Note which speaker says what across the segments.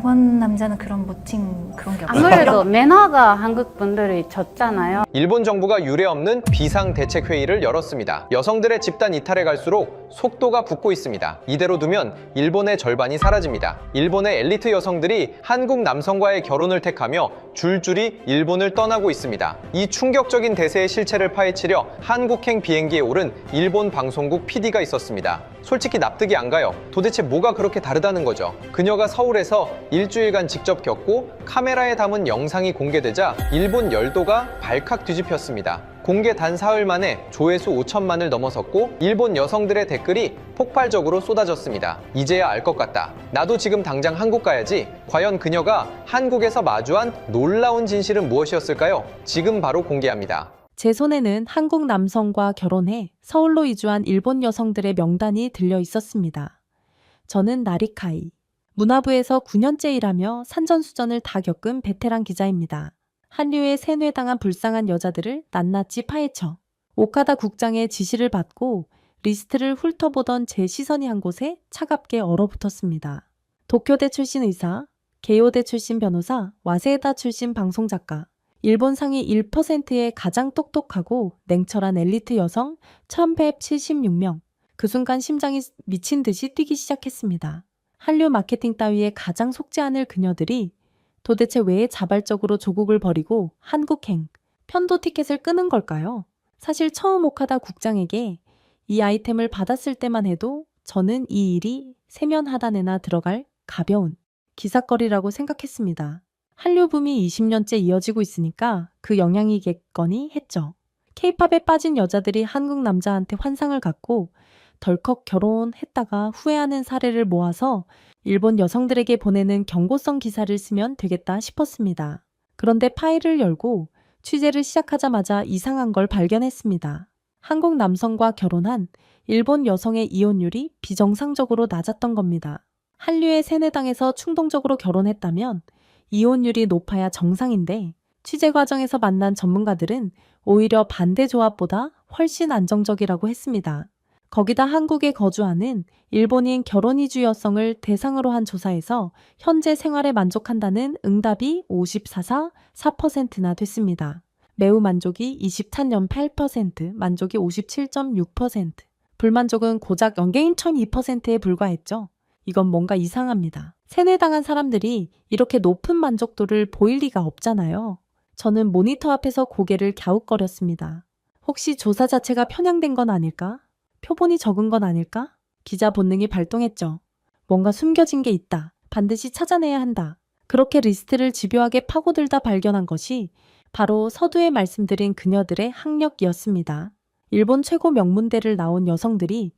Speaker 1: 일본 남자는 그런 모팅 그런 게 없어요.
Speaker 2: 아무래도 매너가 한국 분들이 졌잖아요.
Speaker 3: 일본 정부가 유례없는 비상대책회의를 열었습니다. 여성들의 집단 이탈에 갈수록 속도가 붙고 있습니다. 이대로 두면 일본의 절반이 사라집니다. 일본의 엘리트 여성들이 한국 남성과의 결혼을 택하며 줄줄이 일본을 떠나고 있습니다. 이 충격적인 대세의 실체를 파헤치려 한국행 비행기에 오른 일본 방송국 PD가 있었습니다. 솔직히 납득이 안 가요. 도대체 뭐가 그렇게 다르다는 거죠. 그녀가 서울에서 일주일간 직접 겪고 카메라에 담은 영상이 공개되자 일본 열도가 발칵 뒤집혔습니다. 공개 단 사흘 만에 조회수 5천만을 넘어섰고 일본 여성들의 댓글이 폭발적으로 쏟아졌습니다. 이제야 알 것 같다. 나도 지금 당장 한국 가야지. 과연 그녀가 한국에서 마주한 놀라운 진실은 무엇이었을까요? 지금 바로 공개합니다.
Speaker 4: 제 손에는 한국 남성과 결혼해 서울로 이주한 일본 여성들의 명단이 들려 있었습니다. 저는 나리카이. 문화부에서 9년째 일하며 산전수전을 다 겪은 베테랑 기자입니다. 한류에 세뇌당한 불쌍한 여자들을 낱낱이 파헤쳐 오카다 국장의 지시를 받고 리스트를 훑어보던 제 시선이 한 곳에 차갑게 얼어붙었습니다. 도쿄대 출신 의사, 게이오대 출신 변호사, 와세다 출신 방송작가, 일본 상위 1%의 가장 똑똑하고 냉철한 엘리트 여성 1176명. 그 순간 심장이 미친 듯이 뛰기 시작했습니다. 한류 마케팅 따위에 가장 속지 않을 그녀들이 도대체 왜 자발적으로 조국을 버리고 한국행, 편도 티켓을 끄는 걸까요? 사실 처음 오카다 국장에게 이 아이템을 받았을 때만 해도 저는 이 일이 세면 하단에나 들어갈 가벼운 기삿거리라고 생각했습니다. 한류 붐이 20년째 이어지고 있으니까 그 영향이겠거니 했죠. 케이팝에 빠진 여자들이 한국 남자한테 환상을 갖고 덜컥 결혼했다가 후회하는 사례를 모아서 일본 여성들에게 보내는 경고성 기사를 쓰면 되겠다 싶었습니다. 그런데 파일을 열고 취재를 시작하자마자 이상한 걸 발견했습니다. 한국 남성과 결혼한 일본 여성의 이혼율이 비정상적으로 낮았던 겁니다. 한류에 세뇌당해서 충동적으로 결혼했다면 이혼율이 높아야 정상인데 취재 과정에서 만난 전문가들은 오히려 반대 조합보다 훨씬 안정적이라고 했습니다. 거기다 한국에 거주하는 일본인 결혼 이주 여성을 대상으로 한 조사에서 현재 생활에 만족한다는 응답이 54.4%나 됐습니다. 매우 만족이 24.8%, 만족이 57.6%, 불만족은 고작 0.2%에 불과했죠. 이건 뭔가 이상합니다. 세뇌당한 사람들이 이렇게 높은 만족도를 보일 리가 없잖아요. 저는 모니터 앞에서 고개를 갸웃거렸습니다. 혹시 조사 자체가 편향된 건 아닐까? 표본이 적은 건 아닐까? 기자 본능이 발동했죠. 뭔가 숨겨진 게 있다. 반드시 찾아내야 한다. 그렇게 리스트를 집요하게 파고들다 발견한 것이 바로 서두에 말씀드린 그녀들의 학력이었습니다. 일본 최고 명문대를 나온 여성들이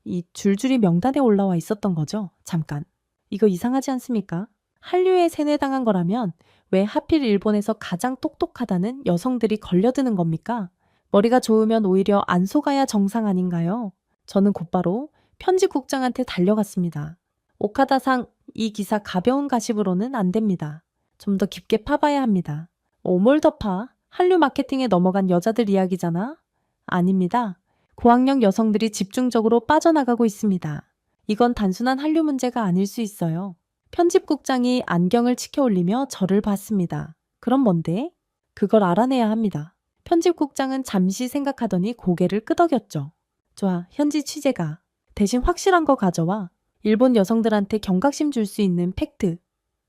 Speaker 4: 이 줄줄이 명단에 올라와 있었던 거죠. 잠깐. 이거 이상하지 않습니까? 한류에 세뇌당한 거라면 왜 하필 일본에서 가장 똑똑하다는 여성들이 걸려드는 겁니까? 머리가 좋으면 오히려 안 속아야 정상 아닌가요? 저는 곧바로 편집국장한테 달려갔습니다. 오카다상, 이 기사 가벼운 가십으로는 안 됩니다. 좀 더 깊게 파봐야 합니다. 뭘 더 파? 한류 마케팅에 넘어간 여자들 이야기잖아? 아닙니다. 고학력 여성들이 집중적으로 빠져나가고 있습니다. 이건 단순한 한류 문제가 아닐 수 있어요. 편집국장이 안경을 치켜 올리며 저를 봤습니다. 그럼 뭔데? 그걸 알아내야 합니다. 편집국장은 잠시 생각하더니 고개를 끄덕였죠. 좋아, 현지 취재가. 대신 확실한 거 가져와. 일본 여성들한테 경각심 줄 수 있는 팩트.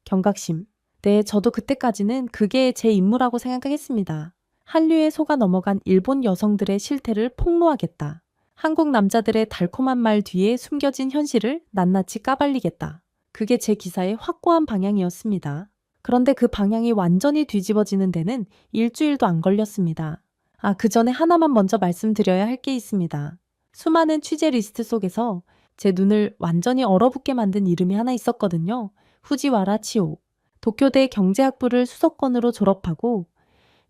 Speaker 4: 경각심. 네, 저도 그때까지는 그게 제 임무라고 생각했습니다. 한류에 속아 넘어간 일본 여성들의 실태를 폭로하겠다. 한국 남자들의 달콤한 말 뒤에 숨겨진 현실을 낱낱이 까발리겠다. 그게 제 기사의 확고한 방향이었습니다. 그런데 그 방향이 완전히 뒤집어지는 데는 일주일도 안 걸렸습니다. 그 전에 하나만 먼저 말씀드려야 할 게 있습니다. 수많은 취재 리스트 속에서 제 눈을 완전히 얼어붙게 만든 이름이 하나 있었거든요. 후지와라 치오. 도쿄대 경제학부를 수석권으로 졸업하고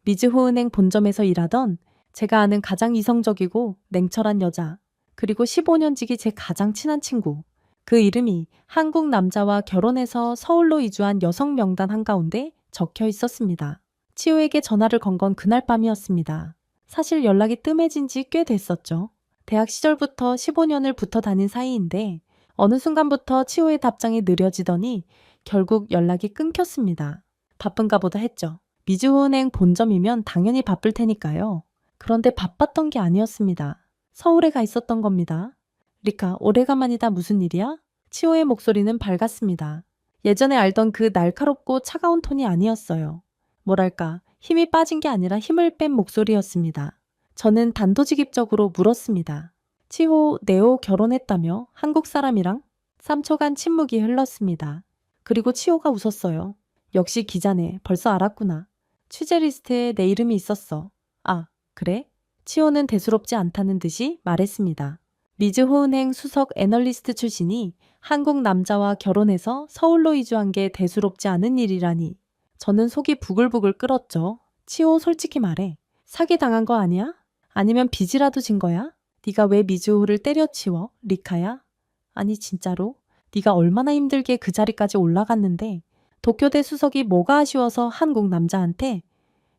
Speaker 4: 미즈호은행 본점에서 일하던 제가 아는 가장 이성적이고 냉철한 여자, 그리고 15년 지기 제 가장 친한 친구. 그 이름이 한국 남자와 결혼해서 서울로 이주한 여성 명단 한가운데 적혀 있었습니다. 치호에게 전화를 건 건 그날 밤이었습니다. 사실 연락이 뜸해진 지 꽤 됐었죠. 대학 시절부터 15년을 붙어 다닌 사이인데 어느 순간부터 치호의 답장이 느려지더니 결국 연락이 끊겼습니다. 바쁜가 보다 했죠. 미주호은행 본점이면 당연히 바쁠 테니까요. 그런데 바빴던 게 아니었습니다. 서울에 가 있었던 겁니다. 리카, 오래간만이다. 무슨 일이야? 치호의 목소리는 밝았습니다. 예전에 알던 그 날카롭고 차가운 톤이 아니었어요. 뭐랄까, 힘이 빠진 게 아니라 힘을 뺀 목소리였습니다. 저는 단도직입적으로 물었습니다. 치호, 네오 결혼했다며? 한국 사람이랑? 3초간 침묵이 흘렀습니다. 그리고 치호가 웃었어요. 역시 기자네. 벌써 알았구나. 취재 리스트에 내 이름이 있었어. 아, 그래? 치호는 대수롭지 않다는 듯이 말했습니다. 미즈호은행 수석 애널리스트 출신이 한국 남자와 결혼해서 서울로 이주한 게 대수롭지 않은 일이라니. 저는 속이 부글부글 끓었죠. 치호, 솔직히 말해. 사기당한 거 아니야? 아니면 빚이라도 진 거야? 네가 왜 미즈호를 때려치워? 리카야? 아니 진짜로? 네가 얼마나 힘들게 그 자리까지 올라갔는데 도쿄대 수석이 뭐가 아쉬워서 한국 남자한테?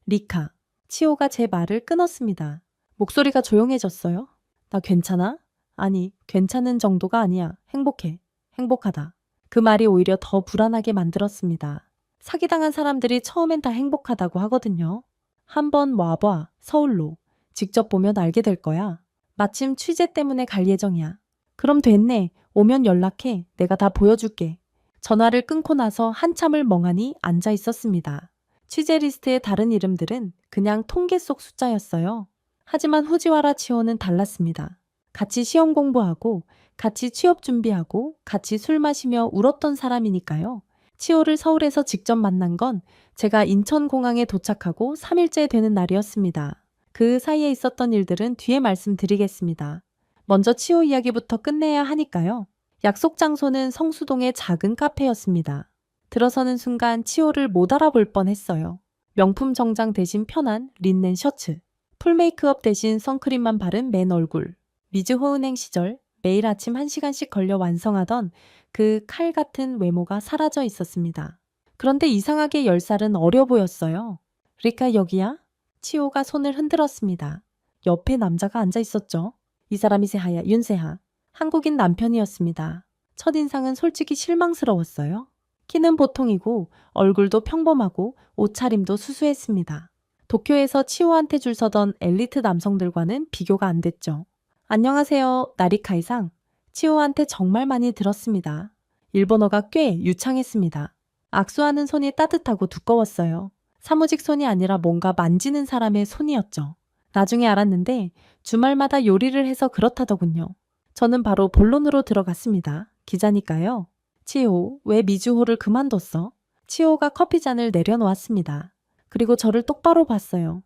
Speaker 4: 리카. 치호가 제 말을 끊었습니다. 목소리가 조용해졌어요. 나 괜찮아? 아니, 괜찮은 정도가 아니야. 행복해. 행복하다. 그 말이 오히려 더 불안하게 만들었습니다. 사기당한 사람들이 처음엔 다 행복하다고 하거든요. 한번 와봐. 서울로. 직접 보면 알게 될 거야. 마침 취재 때문에 갈 예정이야. 그럼 됐네. 오면 연락해. 내가 다 보여줄게. 전화를 끊고 나서 한참을 멍하니 앉아 있었습니다. 취재 리스트의 다른 이름들은 그냥 통계 속 숫자였어요. 하지만 후지와라 치호는 달랐습니다. 같이 시험 공부하고 같이 취업 준비하고 같이 술 마시며 울었던 사람이니까요. 치호를 서울에서 직접 만난 건 제가 인천공항에 도착하고 3일째 되는 날이었습니다. 그 사이에 있었던 일들은 뒤에 말씀드리겠습니다. 먼저 치호 이야기부터 끝내야 하니까요. 약속 장소는 성수동의 작은 카페였습니다. 들어서는 순간 치호를 못 알아볼 뻔했어요. 명품 정장 대신 편한 린넨 셔츠, 풀 메이크업 대신 선크림만 바른 맨 얼굴. 미즈호은행 시절 매일 아침 1시간씩 걸려 완성하던 그 칼 같은 외모가 사라져 있었습니다. 그런데 이상하게 10살은 어려 보였어요. 리카 여기야? 치호가 손을 흔들었습니다. 옆에 남자가 앉아 있었죠. 이 사람이 세하야, 윤세하. 한국인 남편이었습니다. 첫인상은 솔직히 실망스러웠어요. 키는 보통이고 얼굴도 평범하고 옷차림도 수수했습니다. 도쿄에서 치호한테 줄 서던 엘리트 남성들과는 비교가 안 됐죠. 안녕하세요, 나리카이상. 치호한테 정말 많이 들었습니다. 일본어가 꽤 유창했습니다. 악수하는 손이 따뜻하고 두꺼웠어요. 사무직 손이 아니라 뭔가 만지는 사람의 손이었죠. 나중에 알았는데 주말마다 요리를 해서 그렇다더군요. 저는 바로 본론으로 들어갔습니다. 기자니까요. 치호, 왜 미주호를 그만뒀어? 치호가 커피잔을 내려놓았습니다. 그리고 저를 똑바로 봤어요.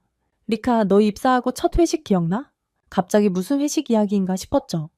Speaker 4: 리카, 너 입사하고 첫 회식 기억나? 갑자기 무슨 회식 이야기인가 싶었죠.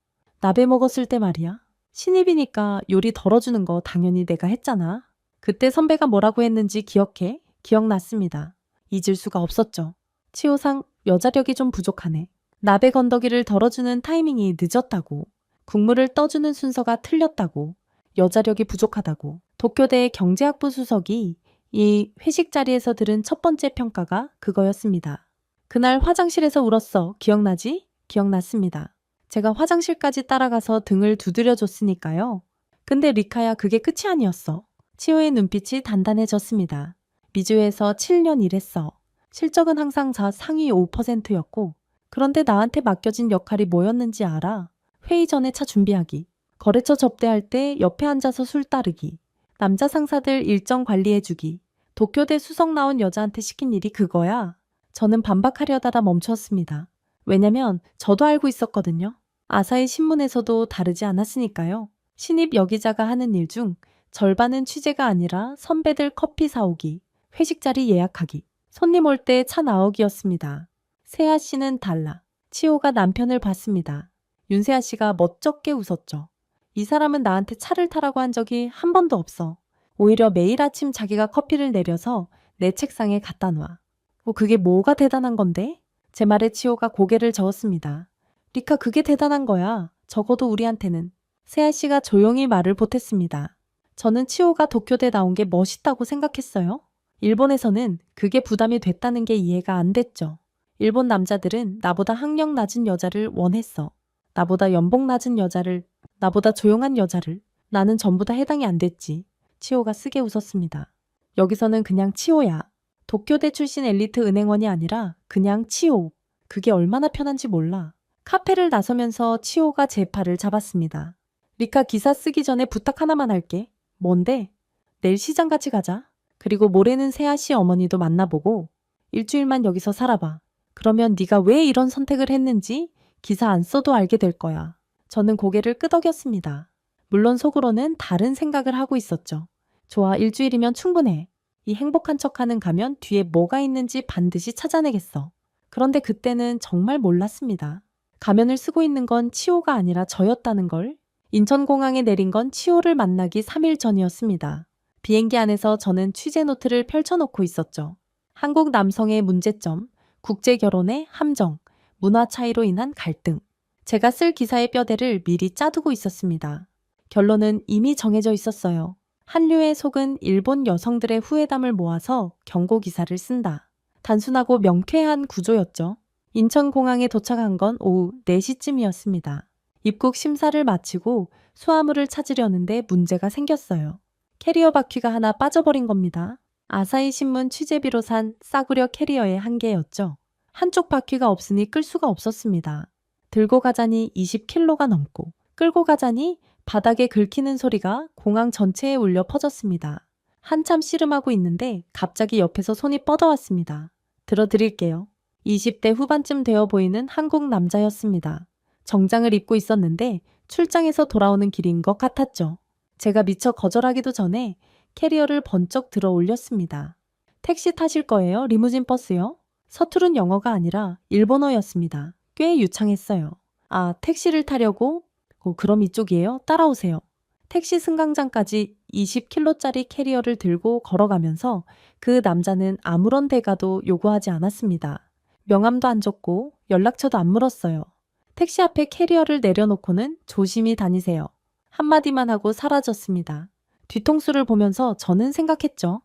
Speaker 4: 나베 먹었을 때 말이야. 신입이니까 요리 덜어주는 거 당연히 내가 했잖아. 그때 선배가 뭐라고 했는지 기억해? 기억났습니다. 잊을 수가 없었죠. 치호상, 여자력이 좀 부족하네. 나베 건더기를 덜어주는 타이밍이 늦었다고. 국물을 떠주는 순서가 틀렸다고. 여자력이 부족하다고. 도쿄대 경제학부 수석이 이 회식 자리에서 들은 첫 번째 평가가 그거였습니다. 그날 화장실에서 울었어. 기억나지? 기억났습니다. 제가 화장실까지 따라가서 등을 두드려줬으니까요. 근데 리카야, 그게 끝이 아니었어. 치호의 눈빛이 단단해졌습니다. 미주에서 7년 일했어. 실적은 항상 상위 5%였고 그런데 나한테 맡겨진 역할이 뭐였는지 알아? 회의 전에 차 준비하기. 거래처 접대할 때 옆에 앉아서 술 따르기. 남자 상사들 일정 관리해주기. 도쿄대 수석 나온 여자한테 시킨 일이 그거야. 저는 반박하려다가 멈췄습니다. 왜냐면 저도 알고 있었거든요. 아사히 신문에서도 다르지 않았으니까요. 신입 여기자가 하는 일 중 절반은 취재가 아니라 선배들 커피 사오기, 회식 자리 예약하기, 손님 올 때 차 나오기였습니다. 세아 씨는 달라. 치호가 남편을 봤습니다. 윤세아 씨가 멋쩍게 웃었죠. 이 사람은 나한테 차를 타라고 한 적이 한 번도 없어. 오히려 매일 아침 자기가 커피를 내려서 내 책상에 갖다 놔. 그게 뭐가 대단한 건데? 제 말에 치호가 고개를 저었습니다. 리카, 그게 대단한 거야. 적어도 우리한테는. 세아 씨가 조용히 말을 보탰습니다. 저는 치호가 도쿄대 나온 게 멋있다고 생각했어요. 일본에서는 그게 부담이 됐다는 게 이해가 안 됐죠. 일본 남자들은 나보다 학력 낮은 여자를 원했어. 나보다 연봉 낮은 여자를, 나보다 조용한 여자를. 나는 전부 다 해당이 안 됐지. 치호가 쓰게 웃었습니다. 여기서는 그냥 치호야. 도쿄대 출신 엘리트 은행원이 아니라 그냥 치호. 그게 얼마나 편한지 몰라. 카페를 나서면서 치호가 제 팔을 잡았습니다. 리카 기사 쓰기 전에 부탁 하나만 할게. 뭔데? 내일 시장 같이 가자. 그리고 모레는 세아 씨 어머니도 만나보고 일주일만 여기서 살아봐. 그러면 네가 왜 이런 선택을 했는지 기사 안 써도 알게 될 거야. 저는 고개를 끄덕였습니다. 물론 속으로는 다른 생각을 하고 있었죠. 좋아, 일주일이면 충분해. 이 행복한 척하는 가면 뒤에 뭐가 있는지 반드시 찾아내겠어. 그런데 그때는 정말 몰랐습니다. 가면을 쓰고 있는 건 치호가 아니라 저였다는 걸. 인천공항에 내린 건 치호를 만나기 3일 전이었습니다. 비행기 안에서 저는 취재 노트를 펼쳐놓고 있었죠. 한국 남성의 문제점, 국제 결혼의 함정, 문화 차이로 인한 갈등. 제가 쓸 기사의 뼈대를 미리 짜두고 있었습니다. 결론은 이미 정해져 있었어요. 한류에 속은 일본 여성들의 후회담을 모아서 경고 기사를 쓴다. 단순하고 명쾌한 구조였죠. 인천공항에 도착한 건 오후 4시쯤이었습니다. 입국 심사를 마치고 수화물을 찾으려는데 문제가 생겼어요. 캐리어 바퀴가 하나 빠져버린 겁니다. 아사히 신문 취재비로 산 싸구려 캐리어의 한계였죠. 한쪽 바퀴가 없으니 끌 수가 없었습니다. 들고 가자니 20kg가 넘고 끌고 가자니 바닥에 긁히는 소리가 공항 전체에 울려 퍼졌습니다. 한참 씨름하고 있는데 갑자기 옆에서 손이 뻗어왔습니다. 들어드릴게요. 20대 후반쯤 되어 보이는 한국 남자였습니다. 정장을 입고 있었는데 출장에서 돌아오는 길인 것 같았죠. 제가 미처 거절하기도 전에 캐리어를 번쩍 들어 올렸습니다. 택시 타실 거예요? 리무진 버스요? 서투른 영어가 아니라 일본어였습니다. 꽤 유창했어요. 아, 택시를 타려고? 그럼 이쪽이에요? 따라오세요. 택시 승강장까지 20kg짜리 캐리어를 들고 걸어가면서 그 남자는 아무런 대가도 요구하지 않았습니다. 명함도 안 줬고 연락처도 안 물었어요. 택시 앞에 캐리어를 내려놓고는 조심히 다니세요. 한마디만 하고 사라졌습니다. 뒤통수를 보면서 저는 생각했죠.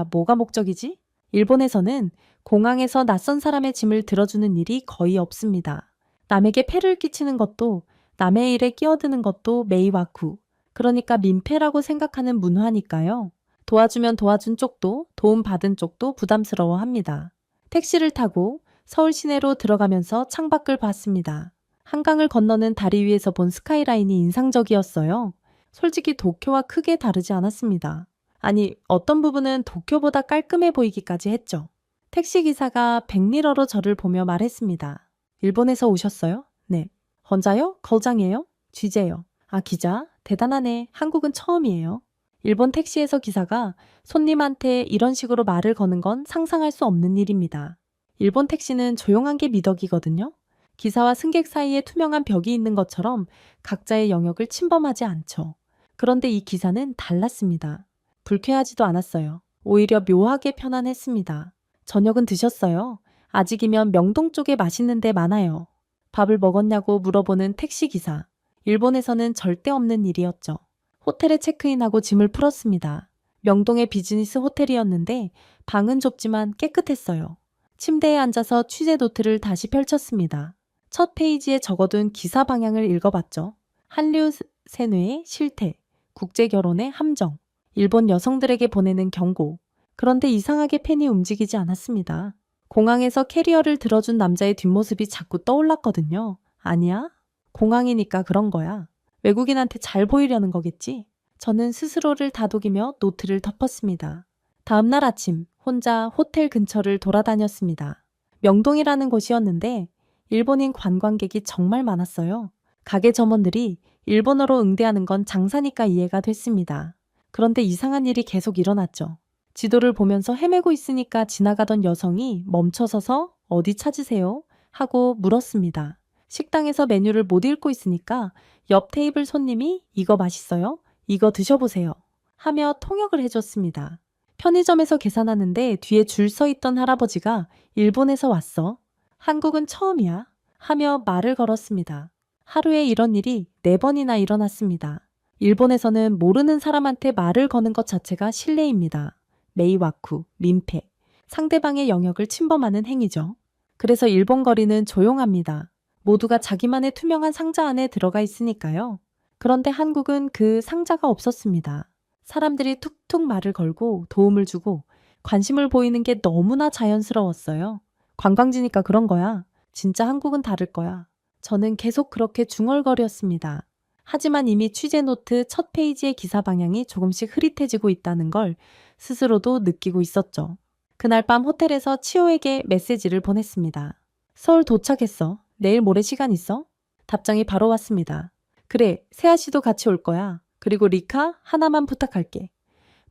Speaker 4: 뭐가 목적이지? 일본에서는 공항에서 낯선 사람의 짐을 들어주는 일이 거의 없습니다. 남에게 폐를 끼치는 것도 남의 일에 끼어드는 것도 메이와쿠. 그러니까 민폐라고 생각하는 문화니까요. 도와주면 도와준 쪽도 도움받은 쪽도 부담스러워합니다. 택시를 타고 서울 시내로 들어가면서 창밖을 봤습니다. 한강을 건너는 다리 위에서 본 스카이라인이 인상적이었어요. 솔직히 도쿄와 크게 다르지 않았습니다. 아니, 어떤 부분은 도쿄보다 깔끔해 보이기까지 했죠. 택시기사가 백미러로 저를 보며 말했습니다. 일본에서 오셨어요? 네. 혼자요? 걸장이에요? 쥐재요. 아, 기자? 대단하네. 한국은 처음이에요. 일본 택시에서 기사가 손님한테 이런 식으로 말을 거는 건 상상할 수 없는 일입니다. 일본 택시는 조용한 게 미덕이거든요. 기사와 승객 사이에 투명한 벽이 있는 것처럼 각자의 영역을 침범하지 않죠. 그런데 이 기사는 달랐습니다. 불쾌하지도 않았어요. 오히려 묘하게 편안했습니다. 저녁은 드셨어요? 아직이면 명동 쪽에 맛있는 데 많아요. 밥을 먹었냐고 물어보는 택시기사. 일본에서는 절대 없는 일이었죠. 호텔에 체크인하고 짐을 풀었습니다. 명동의 비즈니스 호텔이었는데 방은 좁지만 깨끗했어요. 침대에 앉아서 취재 노트를 다시 펼쳤습니다. 첫 페이지에 적어둔 기사 방향을 읽어봤죠. 한류 세뇌의 실태, 국제결혼의 함정, 일본 여성들에게 보내는 경고. 그런데 이상하게 펜이 움직이지 않았습니다. 공항에서 캐리어를 들어준 남자의 뒷모습이 자꾸 떠올랐거든요. 아니야? 공항이니까 그런 거야. 외국인한테 잘 보이려는 거겠지? 저는 스스로를 다독이며 노트를 덮었습니다. 다음날 아침 혼자 호텔 근처를 돌아다녔습니다. 명동이라는 곳이었는데 일본인 관광객이 정말 많았어요. 가게 점원들이 일본어로 응대하는 건 장사니까 이해가 됐습니다. 그런데 이상한 일이 계속 일어났죠. 지도를 보면서 헤매고 있으니까 지나가던 여성이 멈춰서서 어디 찾으세요? 하고 물었습니다. 식당에서 메뉴를 못 읽고 있으니까 옆 테이블 손님이 이거 맛있어요? 이거 드셔보세요. 하며 통역을 해줬습니다. 편의점에서 계산하는데 뒤에 줄 서 있던 할아버지가 일본에서 왔어. 한국은 처음이야. 하며 말을 걸었습니다. 하루에 이런 일이 4번이나 일어났습니다. 일본에서는 모르는 사람한테 말을 거는 것 자체가 실례입니다. 메이와쿠, 민폐, 상대방의 영역을 침범하는 행위죠. 그래서 일본 거리는 조용합니다. 모두가 자기만의 투명한 상자 안에 들어가 있으니까요. 그런데 한국은 그 상자가 없었습니다. 사람들이 툭툭 말을 걸고 도움을 주고 관심을 보이는 게 너무나 자연스러웠어요. 관광지니까 그런 거야. 진짜 한국은 다를 거야. 저는 계속 그렇게 중얼거렸습니다. 하지만 이미 취재 노트 첫 페이지의 기사 방향이 조금씩 흐릿해지고 있다는 걸 스스로도 느끼고 있었죠. 그날 밤 호텔에서 치호에게 메시지를 보냈습니다. 서울 도착했어. 내일 모레 시간 있어? 답장이 바로 왔습니다. 그래, 세아 씨도 같이 올 거야. 그리고 리카, 하나만 부탁할게.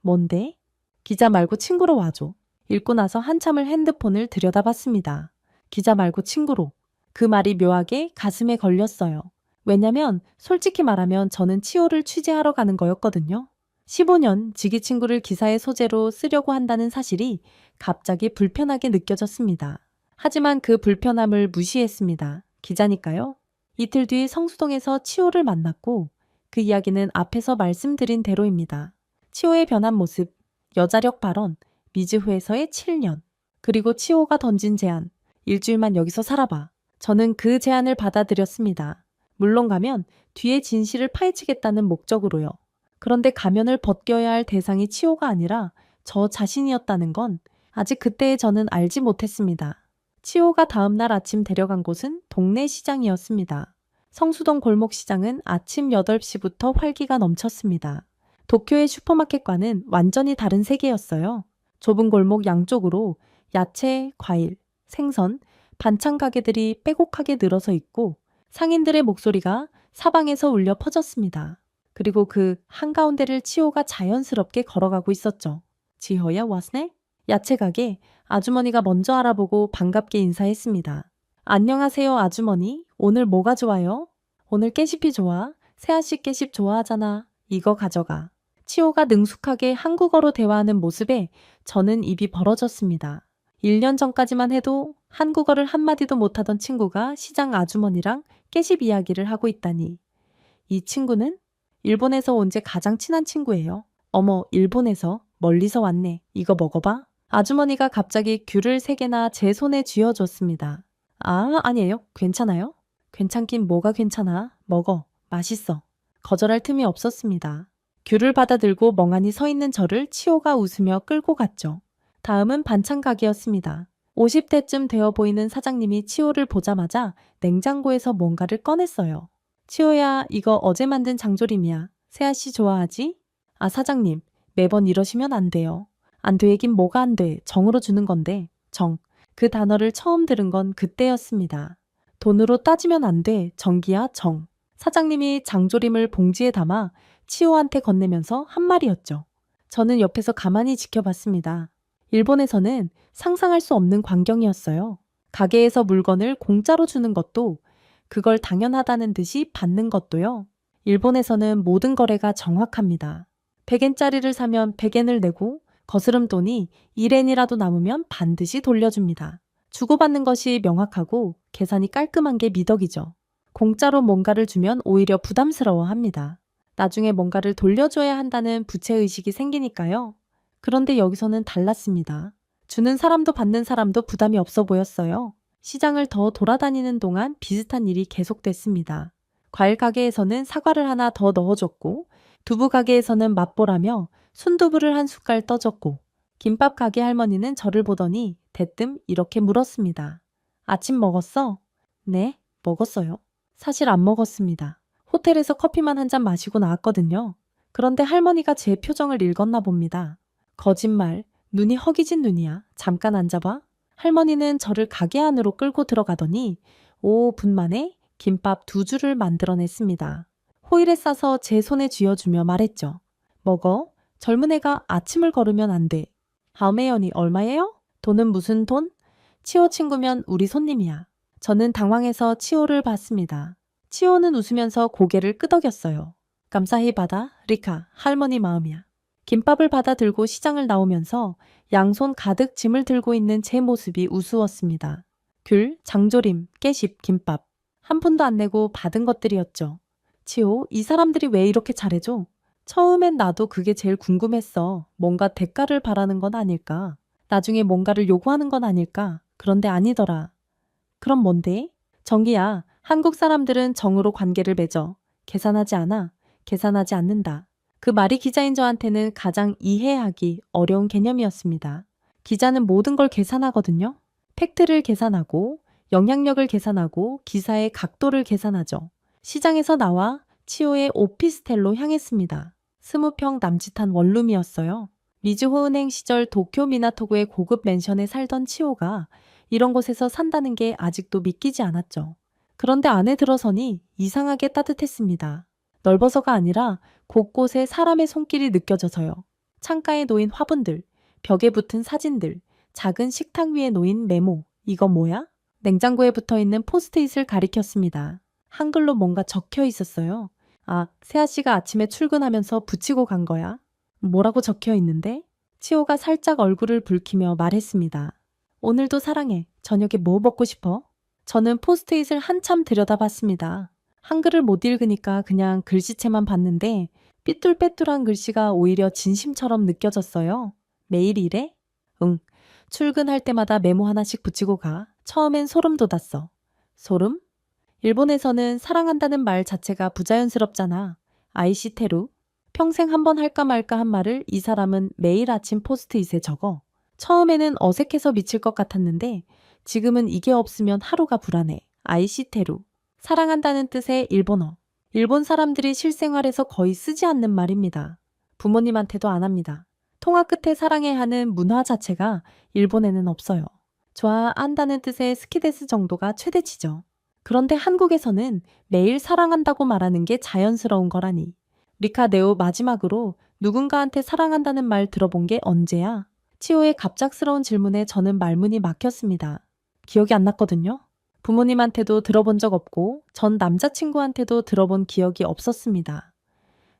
Speaker 4: 뭔데? 기자 말고 친구로 와줘. 읽고 나서 한참을 핸드폰을 들여다봤습니다. 기자 말고 친구로. 그 말이 묘하게 가슴에 걸렸어요. 왜냐면 솔직히 말하면 저는 치호를 취재하러 가는 거였거든요. 15년 지기 친구를 기사의 소재로 쓰려고 한다는 사실이 갑자기 불편하게 느껴졌습니다. 하지만 그 불편함을 무시했습니다. 기자니까요. 이틀 뒤 성수동에서 치호를 만났고 그 이야기는 앞에서 말씀드린 대로입니다. 치호의 변한 모습, 여자력 발언, 미즈후에서의 7년, 그리고 치호가 던진 제안, 일주일만 여기서 살아봐. 저는 그 제안을 받아들였습니다. 물론 가면 뒤에 진실을 파헤치겠다는 목적으로요. 그런데 가면을 벗겨야 할 대상이 치호가 아니라 저 자신이었다는 건 아직 그때의 저는 알지 못했습니다. 치호가 다음날 아침 데려간 곳은 동네 시장이었습니다. 성수동 골목시장은 아침 8시부터 활기가 넘쳤습니다. 도쿄의 슈퍼마켓과는 완전히 다른 세계였어요. 좁은 골목 양쪽으로 야채, 과일, 생선, 반찬 가게들이 빼곡하게 늘어서 있고 상인들의 목소리가 사방에서 울려 퍼졌습니다. 그리고 그 한가운데를 치호가 자연스럽게 걸어가고 있었죠. 지호야 왔네? 야채 가게 아주머니가 먼저 알아보고 반갑게 인사했습니다. 안녕하세요 아주머니. 오늘 뭐가 좋아요? 오늘 깨씹이 좋아. 세아씨 깨씹 좋아하잖아. 이거 가져가. 치호가 능숙하게 한국어로 대화하는 모습에 저는 입이 벌어졌습니다. 1년 전까지만 해도 한국어를 한마디도 못하던 친구가 시장 아주머니랑 깨씹 이야기를 하고 있다니. 이 친구는 일본에서 온 제 가장 친한 친구예요. 어머, 일본에서 멀리서 왔네. 이거 먹어봐. 아주머니가 갑자기 귤을 3개나 제 손에 쥐어줬습니다. 아, 아니에요. 괜찮아요? 괜찮긴 뭐가 괜찮아. 먹어. 맛있어. 거절할 틈이 없었습니다. 귤을 받아들고 멍하니 서 있는 저를 치호가 웃으며 끌고 갔죠. 다음은 반찬 가게였습니다. 50대쯤 되어 보이는 사장님이 치호를 보자마자 냉장고에서 뭔가를 꺼냈어요. 치호야, 이거 어제 만든 장조림이야. 세아씨 좋아하지? 아, 사장님, 매번 이러시면 안 돼요. 안 되긴 뭐가 안 돼. 정으로 주는 건데. 정. 그 단어를 처음 들은 건 그때였습니다. 돈으로 따지면 안 돼. 정기야, 정. 사장님이 장조림을 봉지에 담아 치호한테 건네면서 한 말이었죠. 저는 옆에서 가만히 지켜봤습니다. 일본에서는 상상할 수 없는 광경이었어요. 가게에서 물건을 공짜로 주는 것도, 그걸 당연하다는 듯이 받는 것도요. 일본에서는 모든 거래가 정확합니다. 100엔짜리를 사면 100엔을 내고 거스름 돈이 1엔이라도 남으면 반드시 돌려줍니다. 주고받는 것이 명확하고 계산이 깔끔한 게 미덕이죠. 공짜로 뭔가를 주면 오히려 부담스러워합니다. 나중에 뭔가를 돌려줘야 한다는 부채의식이 생기니까요. 그런데 여기서는 달랐습니다. 주는 사람도 받는 사람도 부담이 없어 보였어요. 시장을 더 돌아다니는 동안 비슷한 일이 계속됐습니다. 과일 가게에서는 사과를 하나 더 넣어줬고, 두부 가게에서는 맛보라며 순두부를 한 숟갈 떠줬고, 김밥 가게 할머니는 저를 보더니 대뜸 이렇게 물었습니다. 아침 먹었어? 네, 먹었어요. 사실 안 먹었습니다. 호텔에서 커피만 한 잔 마시고 나왔거든요. 그런데 할머니가 제 표정을 읽었나 봅니다. 거짓말, 눈이 허기진 눈이야. 잠깐 앉아봐. 할머니는 저를 가게 안으로 끌고 들어가더니 5분 만에 김밥 2줄을 만들어냈습니다. 호일에 싸서 제 손에 쥐어주며 말했죠. 먹어. 젊은 애가 아침을 걸으면 안 돼. 하메연이 얼마예요? 돈은 무슨 돈? 치호 친구면 우리 손님이야. 저는 당황해서 치호를 봤습니다. 치호는 웃으면서 고개를 끄덕였어요. 감사히 받아, 리카. 할머니 마음이야. 김밥을 받아 들고 시장을 나오면서 양손 가득 짐을 들고 있는 제 모습이 우스웠습니다. 귤, 장조림, 깨씹, 김밥. 한 푼도 안 내고 받은 것들이었죠. 치호, 이 사람들이 왜 이렇게 잘해줘? 처음엔 나도 그게 제일 궁금했어. 뭔가 대가를 바라는 건 아닐까? 나중에 뭔가를 요구하는 건 아닐까? 그런데 아니더라. 그럼 뭔데? 정기야, 한국 사람들은 정으로 관계를 맺어. 계산하지 않아. 계산하지 않는다. 그 말이 기자인 저한테는 가장 이해하기 어려운 개념이었습니다. 기자는 모든 걸 계산하거든요. 팩트를 계산하고 영향력을 계산하고 기사의 각도를 계산하죠. 시장에서 나와 치오의 오피스텔로 향했습니다. 20평 남짓한 원룸이었어요. 미즈호은행 시절 도쿄 미나토구의 고급 맨션에 살던 치오가 이런 곳에서 산다는 게 아직도 믿기지 않았죠. 그런데 안에 들어서니 이상하게 따뜻했습니다. 넓어서가 아니라 곳곳에 사람의 손길이 느껴져서요. 창가에 놓인 화분들, 벽에 붙은 사진들, 작은 식탁 위에 놓인 메모. 이건 뭐야? 냉장고에 붙어있는 포스트잇을 가리켰습니다. 한글로 뭔가 적혀 있었어요. 아, 세아 씨가 아침에 출근하면서 붙이고 간 거야? 뭐라고 적혀 있는데? 치오가 살짝 얼굴을 붉히며 말했습니다. 오늘도 사랑해. 저녁에 뭐 먹고 싶어? 저는 포스트잇을 한참 들여다봤습니다. 한글을 못 읽으니까 그냥 글씨체만 봤는데 삐뚤빼뚤한 글씨가 오히려 진심처럼 느껴졌어요. 매일 이래? 응. 출근할 때마다 메모 하나씩 붙이고 가. 처음엔 소름 돋았어. 소름? 일본에서는 사랑한다는 말 자체가 부자연스럽잖아. 아이시테루. 평생 한 번 할까 말까 한 말을 이 사람은 매일 아침 포스트잇에 적어. 처음에는 어색해서 미칠 것 같았는데 지금은 이게 없으면 하루가 불안해. 아이시테루. 사랑한다는 뜻의 일본어. 일본 사람들이 실생활에서 거의 쓰지 않는 말입니다. 부모님한테도 안 합니다. 통화 끝에 사랑해 하는 문화 자체가 일본에는 없어요. 좋아한다는 뜻의 스키데스 정도가 최대치죠. 그런데 한국에서는 매일 사랑한다고 말하는 게 자연스러운 거라니. 리카네오 마지막으로 누군가한테 사랑한다는 말 들어본 게 언제야? 치오의 갑작스러운 질문에 저는 말문이 막혔습니다. 기억이 안 났거든요. 부모님한테도 들어본 적 없고 전 남자친구한테도 들어본 기억이 없었습니다.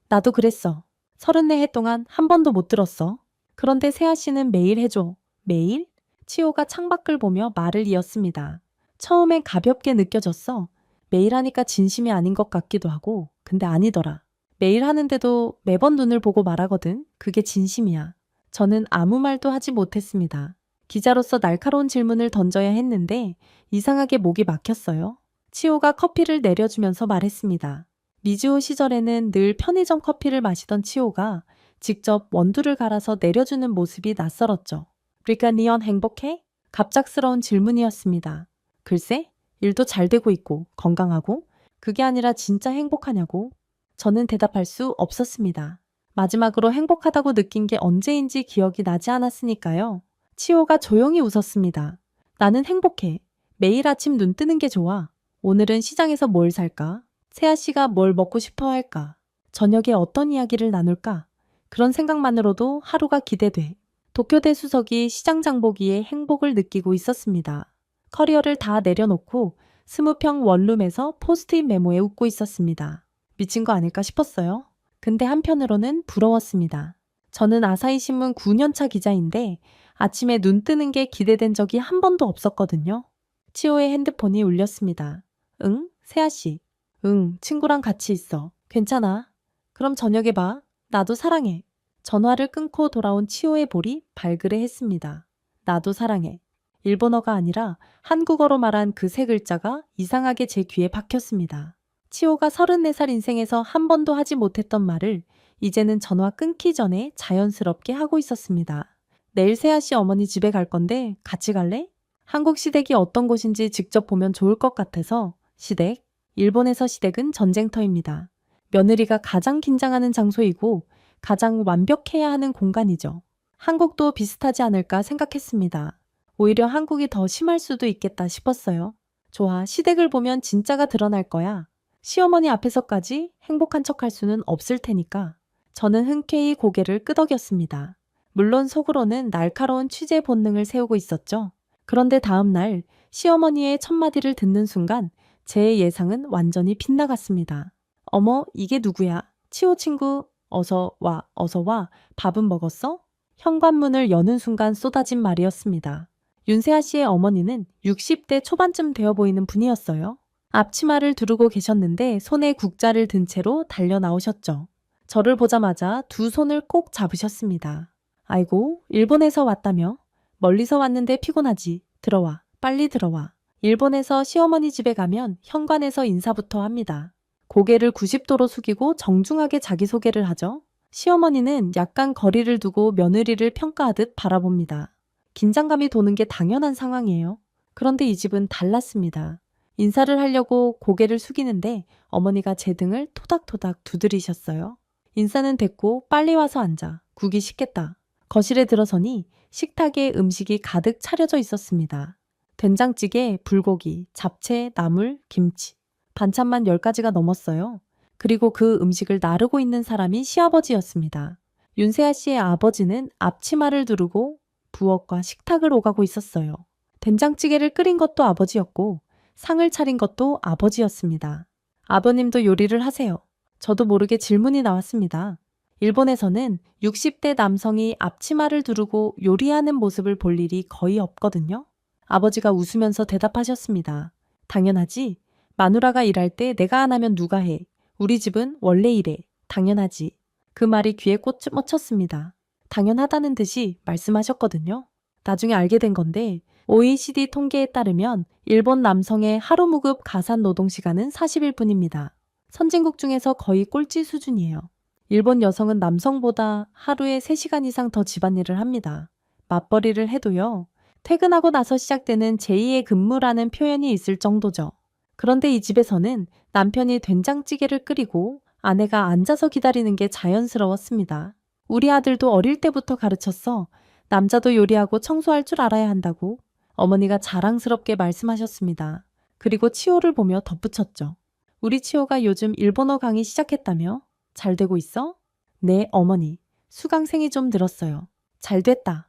Speaker 4: 나도 그랬어. 34해 동안 한 번도 못 들었어. 그런데 세아 씨는 매일 해줘. 매일? 치오가 창밖을 보며 말을 이었습니다. 처음엔 가볍게 느껴졌어. 매일 하니까 진심이 아닌 것 같기도 하고 근데 아니더라. 매일 하는데도 매번 눈을 보고 말하거든. 그게 진심이야. 저는 아무 말도 하지 못했습니다. 기자로서 날카로운 질문을 던져야 했는데 이상하게 목이 막혔어요. 치오가 커피를 내려주면서 말했습니다. 미즈호 시절에는 늘 편의점 커피를 마시던 치오가 직접 원두를 갈아서 내려주는 모습이 낯설었죠. 리카 니언 행복해? 갑작스러운 질문이었습니다. 글쎄, 일도 잘 되고 있고 건강하고 그게 아니라 진짜 행복하냐고? 저는 대답할 수 없었습니다. 마지막으로 행복하다고 느낀 게 언제인지 기억이 나지 않았으니까요. 치오가 조용히 웃었습니다. 나는 행복해. 매일 아침 눈 뜨는 게 좋아. 오늘은 시장에서 뭘 살까? 세아 씨가 뭘 먹고 싶어 할까? 저녁에 어떤 이야기를 나눌까? 그런 생각만으로도 하루가 기대돼. 도쿄대 수석이 시장 장보기에 행복을 느끼고 있었습니다. 커리어를 다 내려놓고 20평 원룸에서 포스트잇 메모에 웃고 있었습니다. 미친 거 아닐까 싶었어요. 근데 한편으로는 부러웠습니다. 저는 아사히 신문 9년차 기자인데 아침에 눈 뜨는 게 기대된 적이 한 번도 없었거든요. 치오의 핸드폰이 울렸습니다. 응? 세아 씨. 응, 친구랑 같이 있어. 괜찮아. 그럼 저녁에 봐. 나도 사랑해. 전화를 끊고 돌아온 치오의 볼이 발그레했습니다. 나도 사랑해. 일본어가 아니라 한국어로 말한 그 세 글자가 이상하게 제 귀에 박혔습니다. 치오가 34살 인생에서 한 번도 하지 못했던 말을 이제는 전화 끊기 전에 자연스럽게 하고 있었습니다. 내일 세아 씨 어머니 집에 갈 건데 같이 갈래? 한국 시댁이 어떤 곳인지 직접 보면 좋을 것 같아서. 시댁? 일본에서 시댁은 전쟁터입니다. 며느리가 가장 긴장하는 장소이고 가장 완벽해야 하는 공간이죠. 한국도 비슷하지 않을까 생각했습니다. 오히려 한국이 더 심할 수도 있겠다 싶었어요. 좋아, 시댁을 보면 진짜가 드러날 거야. 시어머니 앞에서까지 행복한 척할 수는 없을 테니까. 저는 흔쾌히 고개를 끄덕였습니다. 물론 속으로는 날카로운 취재 본능을 세우고 있었죠. 그런데 다음 날 시어머니의 첫마디를 듣는 순간 제 예상은 완전히 빗나갔습니다. 어머, 이게 누구야? 치오 친구, 어서 와, 어서 와. 밥은 먹었어? 현관문을 여는 순간 쏟아진 말이었습니다. 윤세아 씨의 어머니는 60대 초반쯤 되어 보이는 분이었어요. 앞치마를 두르고 계셨는데 손에 국자를 든 채로 달려 나오셨죠. 저를 보자마자 두 손을 꼭 잡으셨습니다. 아이고, 일본에서 왔다며? 멀리서 왔는데 피곤하지. 들어와, 빨리 들어와. 일본에서 시어머니 집에 가면 현관에서 인사부터 합니다. 고개를 90도로 숙이고 정중하게 자기소개를 하죠. 시어머니는 약간 거리를 두고 며느리를 평가하듯 바라봅니다. 긴장감이 도는 게 당연한 상황이에요. 그런데 이 집은 달랐습니다. 인사를 하려고 고개를 숙이는데 어머니가 제 등을 토닥토닥 두드리셨어요. 인사는 됐고 빨리 와서 앉아. 국이 식겠다. 거실에 들어서니 식탁에 음식이 가득 차려져 있었습니다. 된장찌개, 불고기, 잡채, 나물, 김치. 반찬만 10가지가 넘었어요. 그리고 그 음식을 나르고 있는 사람이 시아버지였습니다. 윤세아 씨의 아버지는 앞치마를 두르고 부엌과 식탁을 오가고 있었어요. 된장찌개를 끓인 것도 아버지였고 상을 차린 것도 아버지였습니다. 아버님도 요리를 하세요. 저도 모르게 질문이 나왔습니다. 일본에서는 60대 남성이 앞치마를 두르고 요리하는 모습을 볼 일이 거의 없거든요. 아버지가 웃으면서 대답하셨습니다. 당연하지. 마누라가 일할 때 내가 안 하면 누가 해. 우리 집은 원래 이래. 당연하지. 그 말이 귀에 꽂혔습니다. 당연하다는 듯이 말씀하셨거든요. 나중에 알게 된 건데 OECD 통계에 따르면 일본 남성의 하루 무급 가산 노동 시간은 40일뿐입니다. 선진국 중에서 거의 꼴찌 수준이에요. 일본 여성은 남성보다 하루에 3시간 이상 더 집안일을 합니다. 맞벌이를 해도요. 퇴근하고 나서 시작되는 제2의 근무라는 표현이 있을 정도죠. 그런데 이 집에서는 남편이 된장찌개를 끓이고 아내가 앉아서 기다리는 게 자연스러웠습니다. 우리 아들도 어릴 때부터 가르쳤어. 남자도 요리하고 청소할 줄 알아야 한다고 어머니가 자랑스럽게 말씀하셨습니다. 그리고 치호를 보며 덧붙였죠. 우리 치호가 요즘 일본어 강의 시작했다며? 잘 되고 있어? 네, 어머니. 수강생이 좀 늘었어요. 잘 됐다.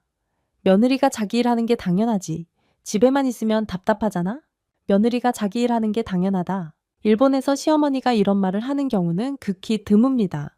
Speaker 4: 며느리가 자기 일하는 게 당연하지. 집에만 있으면 답답하잖아? 며느리가 자기 일하는 게 당연하다. 일본에서 시어머니가 이런 말을 하는 경우는 극히 드뭅니다.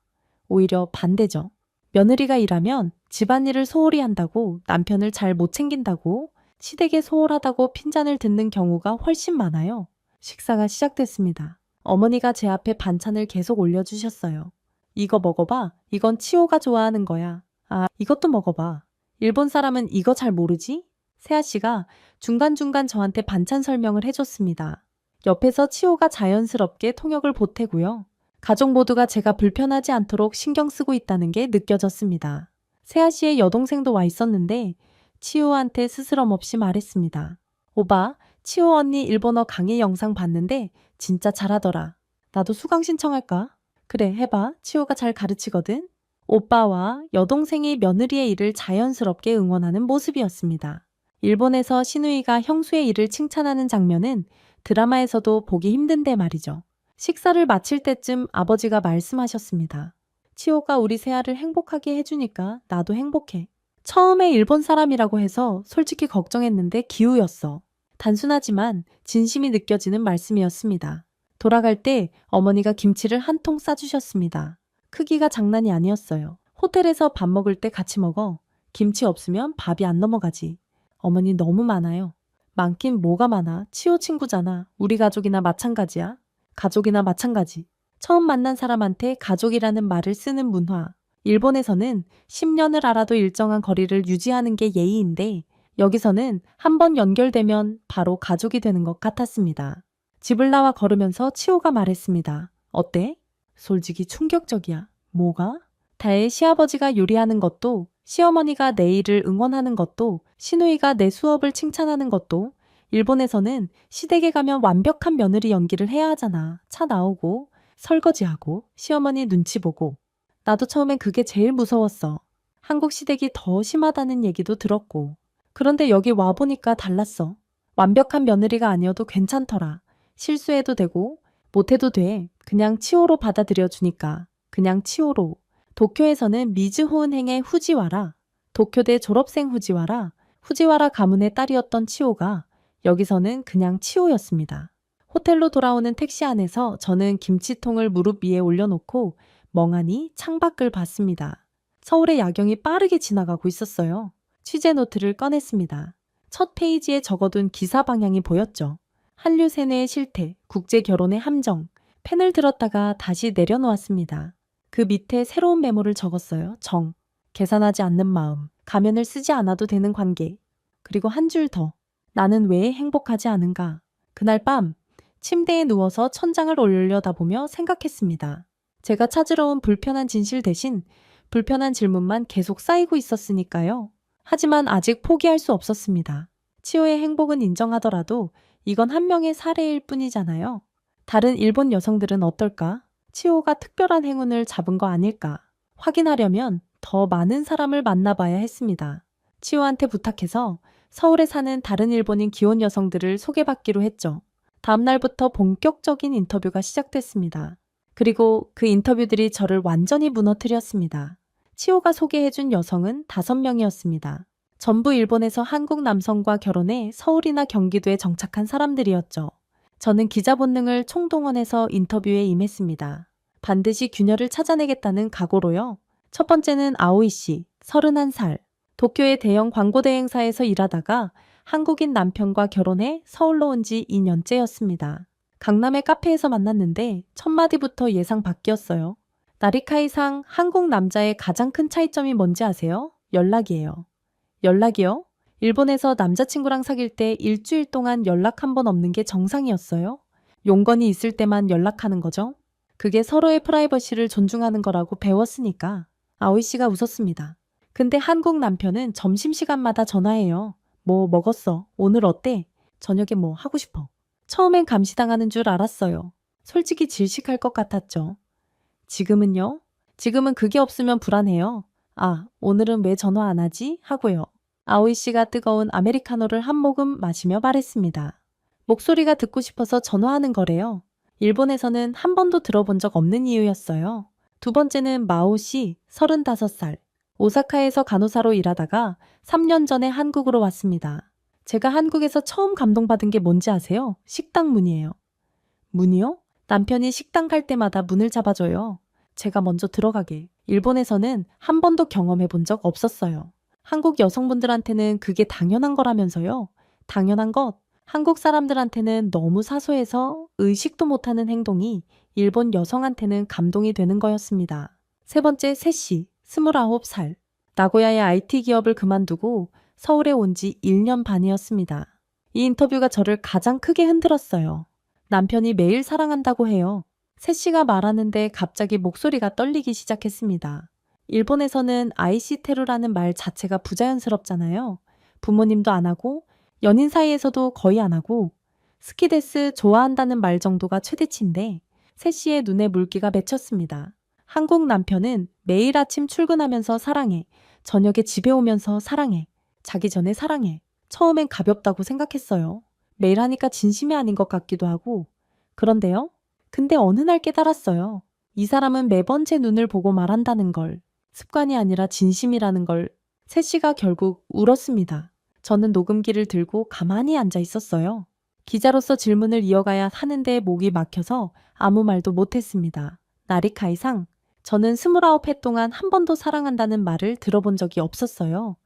Speaker 4: 오히려 반대죠. 며느리가 일하면 집안일을 소홀히 한다고 남편을 잘 못 챙긴다고 시댁에 소홀하다고 핀잔을 듣는 경우가 훨씬 많아요. 식사가 시작됐습니다. 어머니가 제 앞에 반찬을 계속 올려주셨어요. 이거 먹어봐. 이건 치호가 좋아하는 거야. 아, 이것도 먹어봐. 일본 사람은 이거 잘 모르지? 세아 씨가 중간중간 저한테 반찬 설명을 해줬습니다. 옆에서 치호가 자연스럽게 통역을 보태고요. 가족 모두가 제가 불편하지 않도록 신경 쓰고 있다는 게 느껴졌습니다. 세아 씨의 여동생도 와 있었는데 치호한테 스스럼 없이 말했습니다. 오바, 치호 언니 일본어 강의 영상 봤는데 진짜 잘하더라. 나도 수강 신청할까? 그래, 해봐. 치호가 잘 가르치거든. 오빠와 여동생이 며느리의 일을 자연스럽게 응원하는 모습이었습니다. 일본에서 시누이가 형수의 일을 칭찬하는 장면은 드라마에서도 보기 힘든데 말이죠. 식사를 마칠 때쯤 아버지가 말씀하셨습니다. 치호가 우리 세아를 행복하게 해주니까 나도 행복해. 처음에 일본 사람이라고 해서 솔직히 걱정했는데 기우였어. 단순하지만 진심이 느껴지는 말씀이었습니다. 돌아갈 때 어머니가 김치를 한 통 싸주셨습니다. 크기가 장난이 아니었어요. 호텔에서 밥 먹을 때 같이 먹어. 김치 없으면 밥이 안 넘어가지. 어머니 너무 많아요. 많긴 뭐가 많아. 치호 친구잖아. 우리 가족이나 마찬가지야. 가족이나 마찬가지. 처음 만난 사람한테 가족이라는 말을 쓰는 문화. 일본에서는 10년을 알아도 일정한 거리를 유지하는 게 예의인데 여기서는 한번 연결되면 바로 가족이 되는 것 같았습니다. 집을 나와 걸으면서 치호가 말했습니다. 어때? 솔직히 충격적이야. 뭐가? 다혜 시아버지가 요리하는 것도 시어머니가 내 일을 응원하는 것도 시누이가 내 수업을 칭찬하는 것도 일본에서는 시댁에 가면 완벽한 며느리 연기를 해야 하잖아. 차 나오고 설거지하고 시어머니 눈치 보고. 나도 처음엔 그게 제일 무서웠어. 한국 시댁이 더 심하다는 얘기도 들었고. 그런데 여기 와보니까 달랐어. 완벽한 며느리가 아니어도 괜찮더라. 실수해도 되고 못해도 돼. 그냥 치호로 받아들여 주니까. 그냥 치호로. 도쿄에서는 미즈호은행의 후지와라. 도쿄대 졸업생 후지와라. 후지와라 가문의 딸이었던 치호가 여기서는 그냥 치호였습니다. 호텔로 돌아오는 택시 안에서 저는 김치통을 무릎 위에 올려놓고 멍하니 창밖을 봤습니다. 서울의 야경이 빠르게 지나가고 있었어요. 취재 노트를 꺼냈습니다. 첫 페이지에 적어둔 기사 방향이 보였죠. 한류 세뇌의 실태, 국제 결혼의 함정. 펜을 들었다가 다시 내려놓았습니다. 그 밑에 새로운 메모를 적었어요. 정. 계산하지 않는 마음. 가면을 쓰지 않아도 되는 관계. 그리고 한 줄 더. 나는 왜 행복하지 않은가. 그날 밤 침대에 누워서 천장을 올려다보며 생각했습니다. 제가 찾으러 온 불편한 진실 대신 불편한 질문만 계속 쌓이고 있었으니까요. 하지만 아직 포기할 수 없었습니다. 치호의 행복은 인정하더라도 이건 한 명의 사례일 뿐이잖아요. 다른 일본 여성들은 어떨까? 치호가 특별한 행운을 잡은 거 아닐까? 확인하려면 더 많은 사람을 만나봐야 했습니다. 치호한테 부탁해서 서울에 사는 다른 일본인 기혼 여성들을 소개받기로 했죠. 다음 날부터 본격적인 인터뷰가 시작됐습니다. 그리고 그 인터뷰들이 저를 완전히 무너뜨렸습니다. 치호가 소개해준 여성은 5명이었습니다. 전부 일본에서 한국 남성과 결혼해 서울이나 경기도에 정착한 사람들이었죠. 저는 기자 본능을 총동원해서 인터뷰에 임했습니다. 반드시 균열을 찾아내겠다는 각오로요. 첫 번째는 아오이 씨, 31살. 도쿄의 대형 광고 대행사에서 일하다가 한국인 남편과 결혼해 서울로 온 지 2년째였습니다. 강남의 카페에서 만났는데 첫 마디부터 예상 밖이었어요. 나리카이상 한국 남자의 가장 큰 차이점이 뭔지 아세요? 연락이에요. 연락이요? 일본에서 남자친구랑 사귈 때 일주일 동안 연락 한 번 없는 게 정상이었어요. 용건이 있을 때만 연락하는 거죠. 그게 서로의 프라이버시를 존중하는 거라고 배웠으니까. 아오이 씨가 웃었습니다. 근데 한국 남편은 점심시간마다 전화해요. 뭐 먹었어? 오늘 어때? 저녁에 뭐 하고 싶어? 처음엔 감시당하는 줄 알았어요. 솔직히 질식할 것 같았죠. 지금은요? 지금은 그게 없으면 불안해요. 아, 오늘은 왜 전화 안 하지? 하고요. 아오이 씨가 뜨거운 아메리카노를 한 모금 마시며 말했습니다. 목소리가 듣고 싶어서 전화하는 거래요. 일본에서는 한 번도 들어본 적 없는 이유였어요. 두 번째는 마오 씨, 35살. 오사카에서 간호사로 일하다가 3년 전에 한국으로 왔습니다. 제가 한국에서 처음 감동받은 게 뭔지 아세요? 식당 문이에요. 문이요? 남편이 식당 갈 때마다 문을 잡아줘요. 제가 먼저 들어가게. 일본에서는 한 번도 경험해 본 적 없었어요. 한국 여성분들한테는 그게 당연한 거라면서요. 당연한 것. 한국 사람들한테는 너무 사소해서 의식도 못하는 행동이 일본 여성한테는 감동이 되는 거였습니다. 세 번째, 세씨, 29살. 나고야의 IT 기업을 그만두고 서울에 온 지 1년 반이었습니다. 이 인터뷰가 저를 가장 크게 흔들었어요. 남편이 매일 사랑한다고 해요. 세씨가 말하는데 갑자기 목소리가 떨리기 시작했습니다. 일본에서는 아이시테루라는 말 자체가 부자연스럽잖아요. 부모님도 안 하고 연인 사이에서도 거의 안 하고 스키데스 좋아한다는 말 정도가 최대치인데 세씨의 눈에 물기가 맺혔습니다. 한국 남편은 매일 아침 출근하면서 사랑해. 저녁에 집에 오면서 사랑해. 자기 전에 사랑해. 처음엔 가볍다고 생각했어요. 매일 하니까 진심이 아닌 것 같기도 하고. 그런데요? 근데 어느 날 깨달았어요. 이 사람은 매번 제 눈을 보고 말한다는 걸. 습관이 아니라 진심이라는 걸. 세씨가 결국 울었습니다. 저는 녹음기를 들고 가만히 앉아 있었어요. 기자로서 질문을 이어가야 하는데 목이 막혀서 아무 말도 못했습니다. 나리카이상, 저는 29해 동안 한 번도 사랑한다는 말을 들어본 적이 없었어요.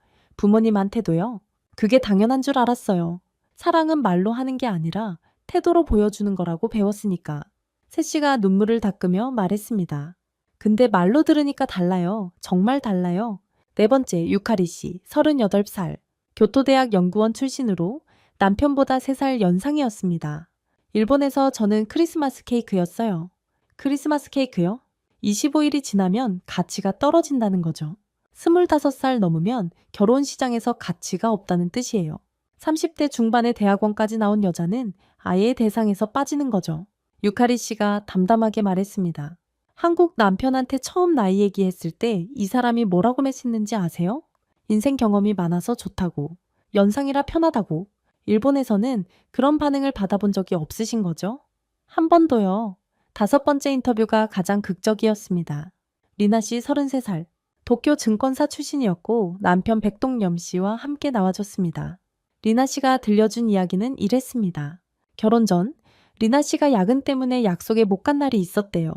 Speaker 4: 부모님한테도요. 그게 당연한 줄 알았어요. 사랑은 말로 하는 게 아니라 태도로 보여주는 거라고 배웠으니까. 세씨가 눈물을 닦으며 말했습니다. 근데 말로 들으니까 달라요. 정말 달라요. 네 번째, 유카리 씨, 38살. 교토대학 연구원 출신으로 남편보다 3살 연상이었습니다. 일본에서 저는 크리스마스 케이크였어요. 크리스마스 케이크요? 25일이 지나면 가치가 떨어진다는 거죠. 25살 넘으면 결혼 시장에서 가치가 없다는 뜻이에요. 30대 중반의 대학원까지 나온 여자는 아예 대상에서 빠지는 거죠. 유카리 씨가 담담하게 말했습니다. 한국 남편한테 처음 나이 얘기했을 때 이 사람이 뭐라고 맺었는지 아세요? 인생 경험이 많아서 좋다고, 연상이라 편하다고. 일본에서는 그런 반응을 받아본 적이 없으신 거죠? 한 번도요. 5번째 인터뷰가 가장 극적이었습니다. 리나 씨 33살. 도쿄 증권사 출신이었고 남편 백동염 씨와 함께 나와줬습니다. 리나 씨가 들려준 이야기는 이랬습니다. 결혼 전 리나 씨가 야근 때문에 약속에 못 간 날이 있었대요.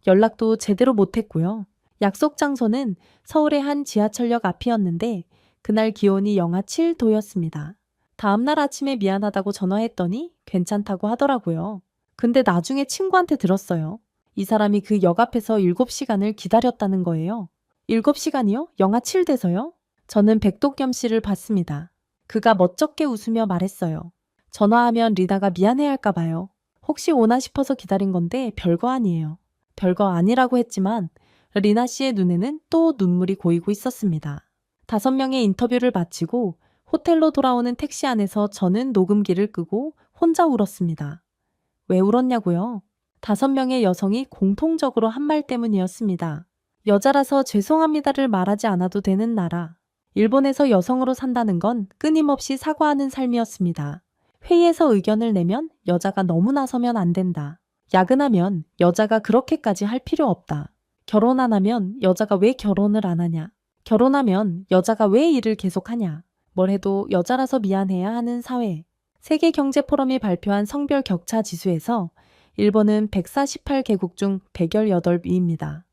Speaker 4: 연락도 제대로 못했고요. 약속 장소는 서울의 한 지하철역 앞이었는데 그날 기온이 영하 7도였습니다. 다음날 아침에 미안하다고 전화했더니 괜찮다고 하더라고요. 근데 나중에 친구한테 들었어요. 이 사람이 그 역 앞에서 7시간을 기다렸다는 거예요. 7시간이요? 영하 7대서요? 저는 백동겸 씨를 봤습니다. 그가 멋쩍게 웃으며 말했어요. 전화하면 리나가 미안해할까 봐요. 혹시 오나 싶어서 기다린 건데 별거 아니에요. 별거 아니라고 했지만 리나 씨의 눈에는 또 눈물이 고이고 있었습니다. 5명의 인터뷰를 마치고 호텔로 돌아오는 택시 안에서 저는 녹음기를 끄고 혼자 울었습니다. 왜 울었냐고요? 5명의 여성이 공통적으로 한 말 때문이었습니다. 여자라서 죄송합니다를 말하지 않아도 되는 나라. 일본에서 여성으로 산다는 건 끊임없이 사과하는 삶이었습니다. 회의에서 의견을 내면 여자가 너무 나서면 안 된다. 야근하면 여자가 그렇게까지 할 필요 없다. 결혼 안 하면 여자가 왜 결혼을 안 하냐. 결혼하면 여자가 왜 일을 계속하냐. 뭘 해도 여자라서 미안해야 하는 사회. 세계경제포럼이 발표한 성별 격차 지수에서 일본은 148개국 중 118위입니다.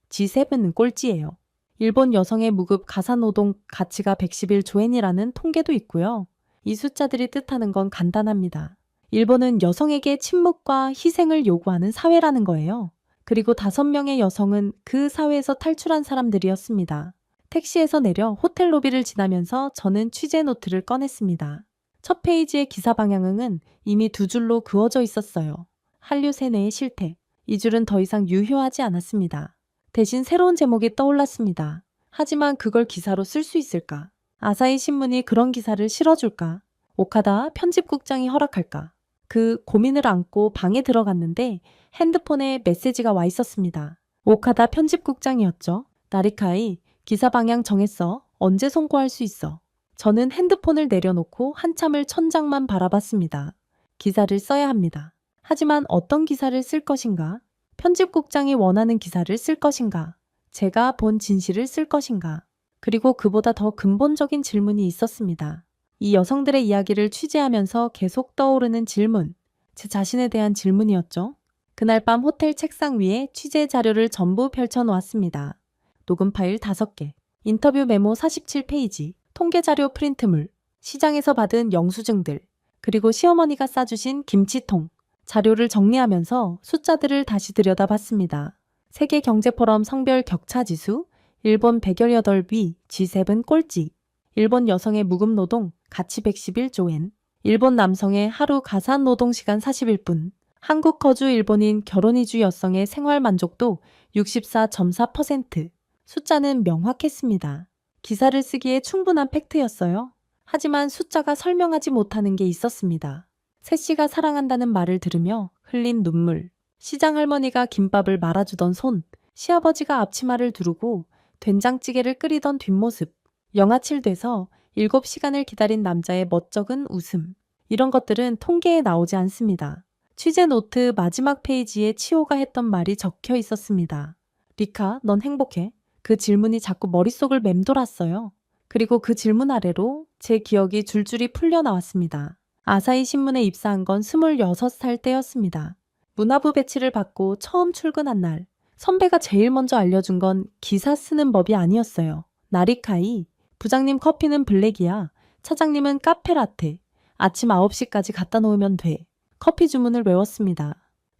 Speaker 4: G7은 꼴찌예요. 일본 여성의 무급 가사노동 가치가 111조엔이라는 통계도 있고요. 이 숫자들이 뜻하는 건 간단합니다. 일본은 여성에게 침묵과 희생을 요구하는 사회라는 거예요. 그리고 5명의 여성은 그 사회에서 탈출한 사람들이었습니다. 택시에서 내려 호텔 로비를 지나면서 저는 취재 노트를 꺼냈습니다. 첫 페이지의 기사 방향은 이미 2줄로 그어져 있었어요. 한류 세뇌의 실태. 이 줄은 더 이상 유효하지 않았습니다. 대신 새로운 제목이 떠올랐습니다. 하지만 그걸 기사로 쓸 수 있을까? 아사히 신문이 그런 기사를 실어줄까? 오카다 편집국장이 허락할까? 그 고민을 안고 방에 들어갔는데 핸드폰에 메시지가 와 있었습니다. 오카다 편집국장이었죠. 나리카이, 기사 방향 정했어. 언제 송고할 수 있어? 저는 핸드폰을 내려놓고 한참을 천장만 바라봤습니다. 기사를 써야 합니다. 하지만 어떤 기사를 쓸 것인가? 편집국장이 원하는 기사를 쓸 것인가? 제가 본 진실을 쓸 것인가? 그리고 그보다 더 근본적인 질문이 있었습니다. 이 여성들의 이야기를 취재하면서 계속 떠오르는 질문. 제 자신에 대한 질문이었죠. 그날 밤 호텔 책상 위에 취재 자료를 전부 펼쳐놓았습니다. 녹음 파일 5개, 인터뷰 메모 47페이지, 통계 자료 프린트물, 시장에서 받은 영수증들, 그리고 시어머니가 싸주신 김치통. 자료를 정리하면서 숫자들을 다시 들여다봤습니다. 세계경제포럼 성별 격차 지수, 일본 118위, G7 꼴찌. 일본 여성의 무급 노동, 가치 111조엔. 일본 남성의 하루 가사 노동 시간 41분. 한국 거주 일본인 결혼 이주 여성의 생활 만족도 64.4%. 숫자는 명확했습니다. 기사를 쓰기에 충분한 팩트였어요. 하지만 숫자가 설명하지 못하는 게 있었습니다. 새씨가 사랑한다는 말을 들으며 흘린 눈물, 시장 할머니가 김밥을 말아주던 손, 시아버지가 앞치마를 두르고 된장찌개를 끓이던 뒷모습, 영아칠 돼서 7시간을 기다린 남자의 멋쩍은 웃음. 이런 것들은 통계에 나오지 않습니다. 취재 노트 마지막 페이지에 치호가 했던 말이 적혀 있었습니다. 리카, 넌 행복해? 그 질문이 자꾸 머릿속을 맴돌았어요. 그리고 그 질문 아래로 제 기억이 줄줄이 풀려 나왔습니다. 아사히 신문에 입사한 건 26살 때였습니다. 문화부 배치를 받고 처음 출근한 날, 선배가 제일 먼저 알려준 건 기사 쓰는 법이 아니었어요. 나리카이, 부장님 커피는 블랙이야. 차장님은 카페라테. 아침 9시까지 갖다 놓으면 돼. 커피 주문을 외웠습니다.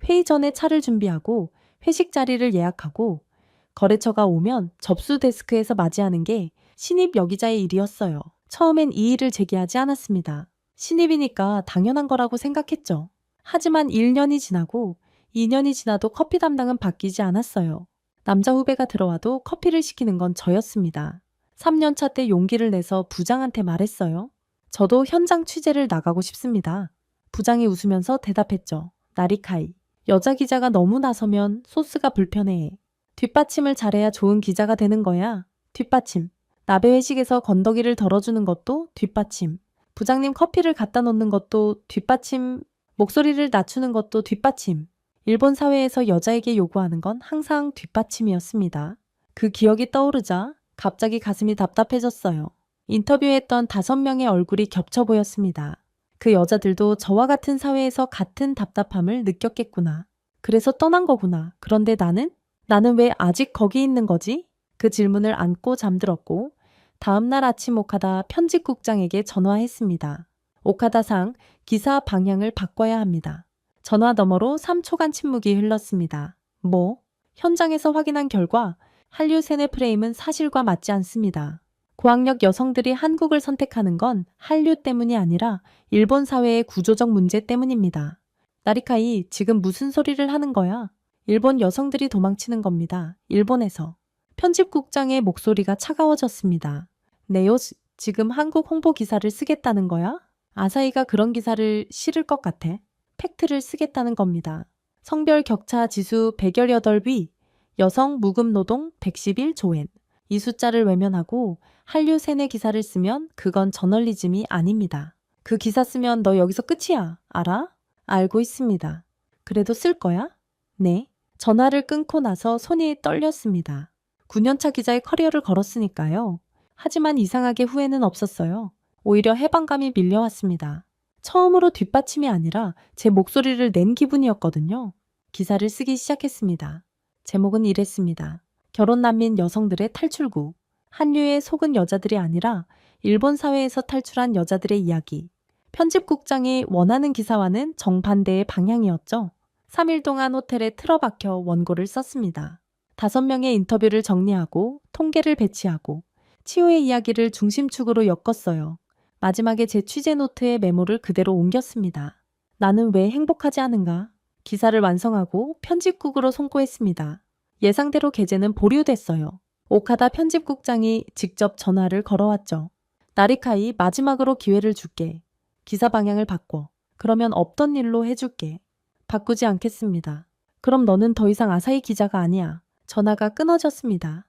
Speaker 4: 회의 전에 차를 준비하고 회식 자리를 예약하고 거래처가 오면 접수 데스크에서 맞이하는 게 신입 여기자의 일이었어요. 처음엔 이 일을 제기하지 않았습니다. 신입이니까 당연한 거라고 생각했죠. 하지만 1년이 지나고 2년이 지나도 커피 담당은 바뀌지 않았어요. 남자 후배가 들어와도 커피를 시키는 건 저였습니다. 3년차 때 용기를 내서 부장한테 말했어요. 저도 현장 취재를 나가고 싶습니다. 부장이 웃으면서 대답했죠. 나리카이, 여자 기자가 너무 나서면 소스가 불편해. 뒷받침을 잘해야 좋은 기자가 되는 거야. 뒷받침. 나베 회식에서 건더기를 덜어주는 것도 뒷받침. 부장님 커피를 갖다 놓는 것도 뒷받침. 목소리를 낮추는 것도 뒷받침. 일본 사회에서 여자에게 요구하는 건 항상 뒷받침이었습니다. 그 기억이 떠오르자 갑자기 가슴이 답답해졌어요. 인터뷰했던 5명의 얼굴이 겹쳐 보였습니다. 그 여자들도 저와 같은 사회에서 같은 답답함을 느꼈겠구나. 그래서 떠난 거구나. 그런데 나는 왜 아직 거기 있는 거지? 그 질문을 안고 잠들었고 다음날 아침 오카다 편집국장에게 전화했습니다. 오카다상, 기사 방향을 바꿔야 합니다. 전화 너머로 3초간 침묵이 흘렀습니다. 현장에서 확인한 결과 한류 세뇌 프레임은 사실과 맞지 않습니다. 고학력 여성들이 한국을 선택하는 건 한류 때문이 아니라 일본 사회의 구조적 문제 때문입니다. 나리카이, 지금 무슨 소리를 하는 거야? 일본 여성들이 도망치는 겁니다. 일본에서. 편집국장의 목소리가 차가워졌습니다. 네요, 지금 한국 홍보 기사를 쓰겠다는 거야? 아사히가 그런 기사를 실을 것 같아. 팩트를 쓰겠다는 겁니다. 성별 격차 지수 118위, 여성 무급 노동 111조엔. 이 숫자를 외면하고 한류 세뇌 기사를 쓰면 그건 저널리즘이 아닙니다. 그 기사 쓰면 너 여기서 끝이야. 알아? 알고 있습니다. 그래도 쓸 거야? 네. 전화를 끊고 나서 손이 떨렸습니다. 9년차 기자의 커리어를 걸었으니까요. 하지만 이상하게 후회는 없었어요. 오히려 해방감이 밀려왔습니다. 처음으로 뒷받침이 아니라 제 목소리를 낸 기분이었거든요. 기사를 쓰기 시작했습니다. 제목은 이랬습니다. 결혼 난민 여성들의 탈출구. 한류에 속은 여자들이 아니라 일본 사회에서 탈출한 여자들의 이야기. 편집국장이 원하는 기사와는 정반대의 방향이었죠. 3일 동안 호텔에 틀어박혀 원고를 썼습니다. 5명의 인터뷰를 정리하고 통계를 배치하고 치호의 이야기를 중심축으로 엮었어요. 마지막에 제 취재 노트에 메모를 그대로 옮겼습니다. 나는 왜 행복하지 않은가? 기사를 완성하고 편집국으로 송고했습니다. 예상대로 게재는 보류됐어요. 오카다 편집국장이 직접 전화를 걸어왔죠. 나리카이, 마지막으로 기회를 줄게. 기사 방향을 바꿔. 그러면 없던 일로 해줄게. 바꾸지 않겠습니다. 그럼 너는 더 이상 아사히 기자가 아니야. 전화가 끊어졌습니다.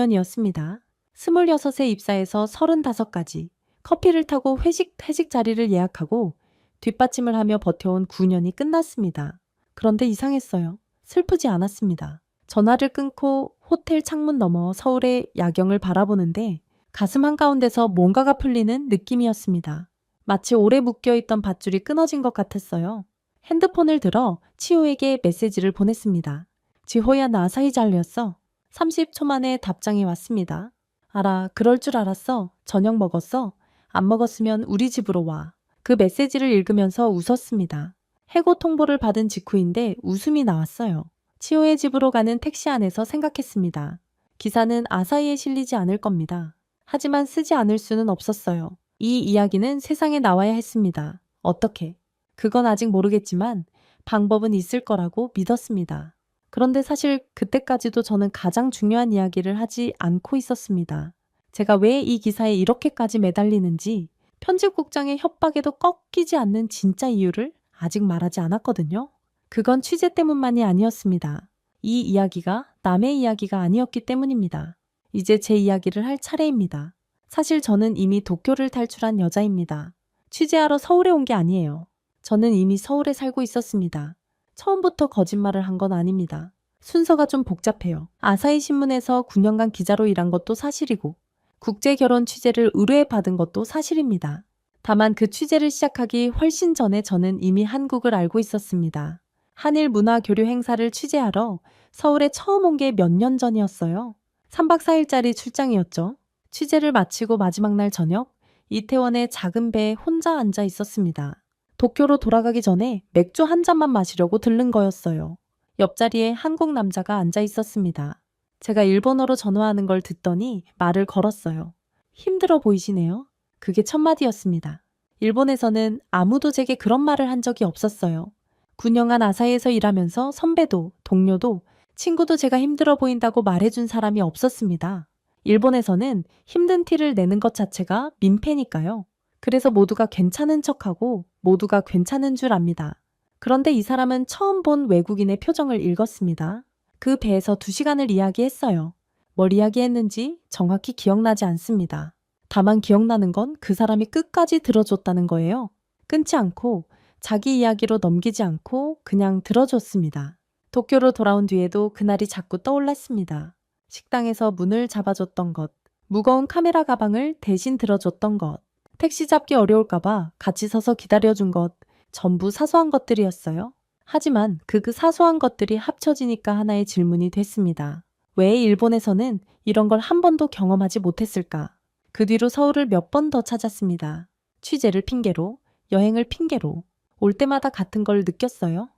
Speaker 4: 9년이었습니다. 26에 입사해서 35까지. 커피를 타고 회식 자리를 예약하고 뒷받침을 하며 버텨온 9년이 끝났습니다. 그런데 이상했어요. 슬프지 않았습니다. 전화를 끊고 호텔 창문 너머 서울의 야경을 바라보는데 가슴 한가운데서 뭔가가 풀리는 느낌이었습니다. 마치 오래 묶여있던 밧줄이 끊어진 것 같았어요. 핸드폰을 들어 치호에게 메시지를 보냈습니다. 지호야, 나 아사히 잘렸어. 30초 만에 답장이 왔습니다. 알아, 그럴 줄 알았어. 저녁 먹었어? 안 먹었으면 우리 집으로 와. 그 메시지를 읽으면서 웃었습니다. 해고 통보를 받은 직후인데 웃음이 나왔어요. 치호의 집으로 가는 택시 안에서 생각했습니다. 기사는 아사히에 실리지 않을 겁니다. 하지만 쓰지 않을 수는 없었어요. 이 이야기는 세상에 나와야 했습니다. 어떻게? 그건 아직 모르겠지만 방법은 있을 거라고 믿었습니다. 그런데 사실 그때까지도 저는 가장 중요한 이야기를 하지 않고 있었습니다. 제가 왜 이 기사에 이렇게까지 매달리는지, 편집국장의 협박에도 꺾이지 않는 진짜 이유를 아직 말하지 않았거든요. 그건 취재 때문만이 아니었습니다. 이 이야기가 남의 이야기가 아니었기 때문입니다. 이제 제 이야기를 할 차례입니다. 사실 저는 이미 도쿄를 탈출한 여자입니다. 취재하러 서울에 온 게 아니에요. 저는 이미 서울에 살고 있었습니다. 처음부터 거짓말을 한 건 아닙니다. 순서가 좀 복잡해요. 아사히 신문에서 9년간 기자로 일한 것도 사실이고 국제결혼 취재를 의뢰받은 것도 사실입니다. 다만 그 취재를 시작하기 훨씬 전에 저는 이미 한국을 알고 있었습니다. 한일 문화 교류 행사를 취재하러 서울에 처음 온 게 몇 년 전이었어요. 3박 4일짜리 출장이었죠. 취재를 마치고 마지막 날 저녁, 이태원의 작은 배에 혼자 앉아 있었습니다. 도쿄로 돌아가기 전에 맥주 한 잔만 마시려고 들른 거였어요. 옆자리에 한국 남자가 앉아 있었습니다. 제가 일본어로 전화하는 걸 듣더니 말을 걸었어요. 힘들어 보이시네요. 그게 첫 마디였습니다. 일본에서는 아무도 제게 그런 말을 한 적이 없었어요. 9년간 아사히에서 일하면서 선배도, 동료도, 친구도 제가 힘들어 보인다고 말해준 사람이 없었습니다. 일본에서는 힘든 티를 내는 것 자체가 민폐니까요. 그래서 모두가 괜찮은 척하고 모두가 괜찮은 줄 압니다. 그런데 이 사람은 처음 본 외국인의 표정을 읽었습니다. 그 배에서 2시간을 이야기했어요. 뭘 이야기했는지 정확히 기억나지 않습니다. 다만 기억나는 건 그 사람이 끝까지 들어줬다는 거예요. 끊지 않고 자기 이야기로 넘기지 않고 그냥 들어줬습니다. 도쿄로 돌아온 뒤에도 그날이 자꾸 떠올랐습니다. 식당에서 문을 잡아줬던 것, 무거운 카메라 가방을 대신 들어줬던 것, 택시 잡기 어려울까봐 같이 서서 기다려준 것, 전부 사소한 것들이었어요. 하지만 그 사소한 것들이 합쳐지니까 하나의 질문이 됐습니다. 왜 일본에서는 이런 걸 한 번도 경험하지 못했을까? 그 뒤로 서울을 몇 번 더 찾았습니다. 취재를 핑계로, 여행을 핑계로, 올 때마다 같은 걸 느꼈어요.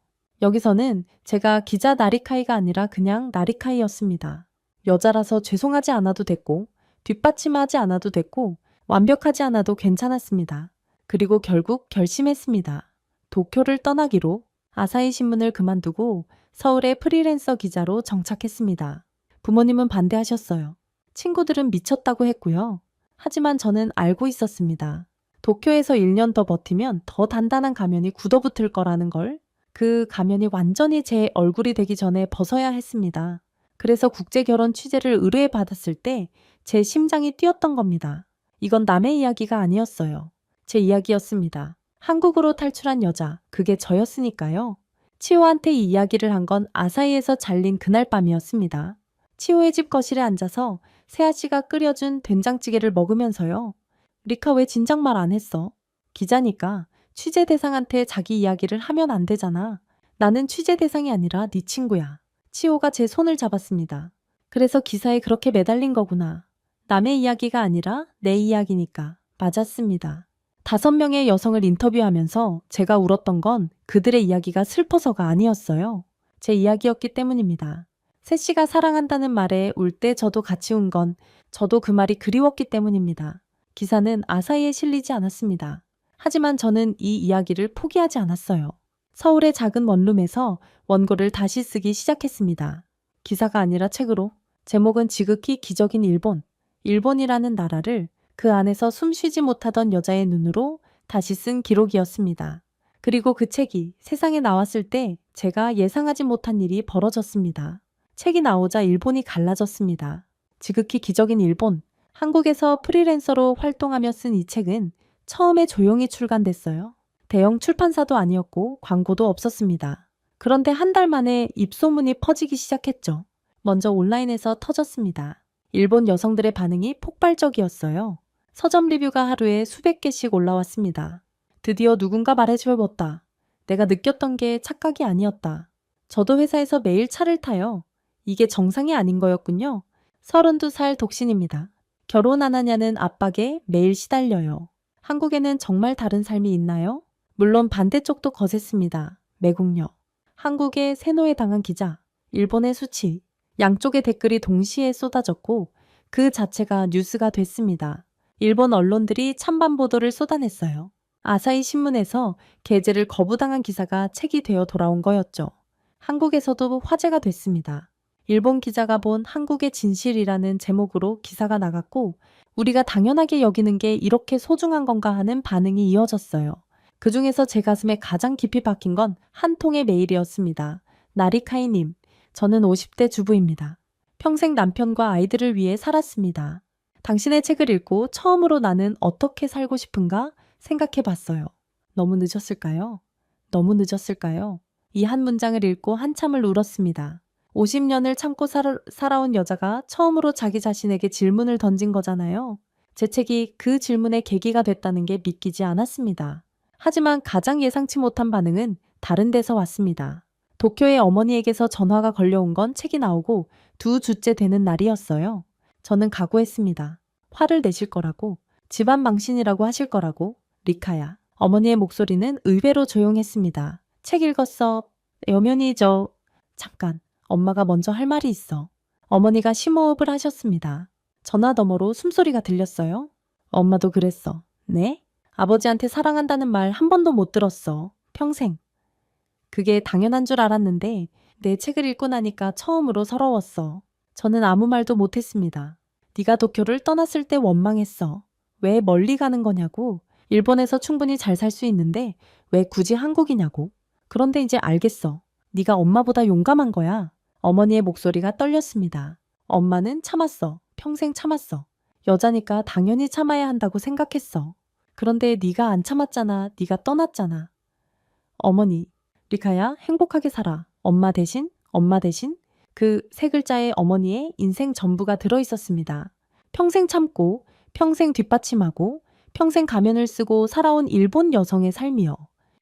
Speaker 4: 여기서는 제가 기자 나리카이가 아니라 그냥 나리카이였습니다. 여자라서 죄송하지 않아도 됐고, 뒷받침하지 않아도 됐고, 완벽하지 않아도 괜찮았습니다. 그리고 결국 결심했습니다. 도쿄를 떠나기로. 아사히 신문을 그만두고 서울의 프리랜서 기자로 정착했습니다. 부모님은 반대하셨어요. 친구들은 미쳤다고 했고요. 하지만 저는 알고 있었습니다. 도쿄에서 1년 더 버티면 더 단단한 가면이 굳어붙을 거라는 걸. 그 가면이 완전히 제 얼굴이 되기 전에 벗어야 했습니다. 그래서 국제결혼 취재를 의뢰해 받았을 때 제 심장이 뛰었던 겁니다. 이건 남의 이야기가 아니었어요. 제 이야기였습니다. 한국으로 탈출한 여자, 그게 저였으니까요. 치호한테 이 이야기를 한 건 아사히에서 잘린 그날 밤이었습니다. 치호의 집 거실에 앉아서 세아 씨가 끓여준 된장찌개를 먹으면서요. 리카 왜 진작 말 안 했어? 기자니까 취재 대상한테 자기 이야기를 하면 안 되잖아. 나는 취재 대상이 아니라 네 친구야. 치호가 제 손을 잡았습니다. 그래서 기사에 그렇게 매달린 거구나. 남의 이야기가 아니라 내 이야기니까. 맞았습니다. 5명의 여성을 인터뷰하면서 제가 울었던 건 그들의 이야기가 슬퍼서가 아니었어요. 제 이야기였기 때문입니다. 세 씨가 사랑한다는 말에 울 때 저도 같이 운 건 저도 그 말이 그리웠기 때문입니다. 기사는 아사히에 실리지 않았습니다. 하지만 저는 이 이야기를 포기하지 않았어요. 서울의 작은 원룸에서 원고를 다시 쓰기 시작했습니다. 기사가 아니라 책으로. 제목은 지극히 기적인 일본. 일본이라는 나라를 그 안에서 숨쉬지 못하던 여자의 눈으로 다시 쓴 기록이었습니다. 그리고 그 책이 세상에 나왔을 때 제가 예상하지 못한 일이 벌어졌습니다. 책이 나오자 일본이 갈라졌습니다. 지극히 기적인 일본. 한국에서 프리랜서로 활동하며 쓴 이 책은 처음에 조용히 출간됐어요. 대형 출판사도 아니었고 광고도 없었습니다. 그런데 한 달 만에 입소문이 퍼지기 시작했죠. 먼저 온라인에서 터졌습니다. 일본 여성들의 반응이 폭발적이었어요. 서점 리뷰가 하루에 수백 개씩 올라왔습니다. 드디어 누군가 말해주었다. 내가 느꼈던 게 착각이 아니었다. 저도 회사에서 매일 차를 타요. 이게 정상이 아닌 거였군요. 32살 독신입니다. 결혼 안 하냐는 압박에 매일 시달려요. 한국에는 정말 다른 삶이 있나요? 물론 반대쪽도 거셌습니다. 매국녀. 한국의 세노에 당한 기자. 일본의 수치. 양쪽의 댓글이 동시에 쏟아졌고 그 자체가 뉴스가 됐습니다. 일본 언론들이 찬반 보도를 쏟아냈어요. 아사히 신문에서 게재를 거부당한 기사가 책이 되어 돌아온 거였죠. 한국에서도 화제가 됐습니다. 일본 기자가 본 한국의 진실이라는 제목으로 기사가 나갔고 우리가 당연하게 여기는 게 이렇게 소중한 건가 하는 반응이 이어졌어요. 그 중에서 제 가슴에 가장 깊이 박힌 건 한 통의 메일이었습니다. 나리카이님, 저는 50대 주부입니다. 평생 남편과 아이들을 위해 살았습니다. 당신의 책을 읽고 처음으로 나는 어떻게 살고 싶은가 생각해 봤어요. 너무 늦었을까요? 너무 늦었을까요? 이 한 문장을 읽고 한참을 울었습니다. 50년을 참고 살아온 여자가 처음으로 자기 자신에게 질문을 던진 거잖아요. 제 책이 그 질문의 계기가 됐다는 게 믿기지 않았습니다. 하지만 가장 예상치 못한 반응은 다른 데서 왔습니다. 도쿄의 어머니에게서 전화가 걸려온 건 책이 나오고 2주째 되는 날이었어요. 저는 각오했습니다. 화를 내실 거라고, 집안 망신이라고 하실 거라고. 리카야. 어머니의 목소리는 의외로 조용했습니다. 책 읽었어. 여면이죠. 잠깐. 엄마가 먼저 할 말이 있어. 어머니가 심호흡을 하셨습니다. 전화 너머로 숨소리가 들렸어요. 엄마도 그랬어. 네? 아버지한테 사랑한다는 말 한 번도 못 들었어. 평생. 그게 당연한 줄 알았는데 내 책을 읽고 나니까 처음으로 서러웠어. 저는 아무 말도 못했습니다. 네가 도쿄를 떠났을 때 원망했어. 왜 멀리 가는 거냐고. 일본에서 충분히 잘 살 수 있는데 왜 굳이 한국이냐고. 그런데 이제 알겠어. 네가 엄마보다 용감한 거야. 어머니의 목소리가 떨렸습니다. 엄마는 참았어. 평생 참았어. 여자니까 당연히 참아야 한다고 생각했어. 그런데 네가 안 참았잖아. 네가 떠났잖아. 어머니, 리카야 행복하게 살아. 엄마 대신, 엄마 대신. 그 세 글자에 어머니의 인생 전부가 들어있었습니다. 평생 참고, 평생 뒷받침하고, 평생 가면을 쓰고 살아온 일본 여성의 삶이요.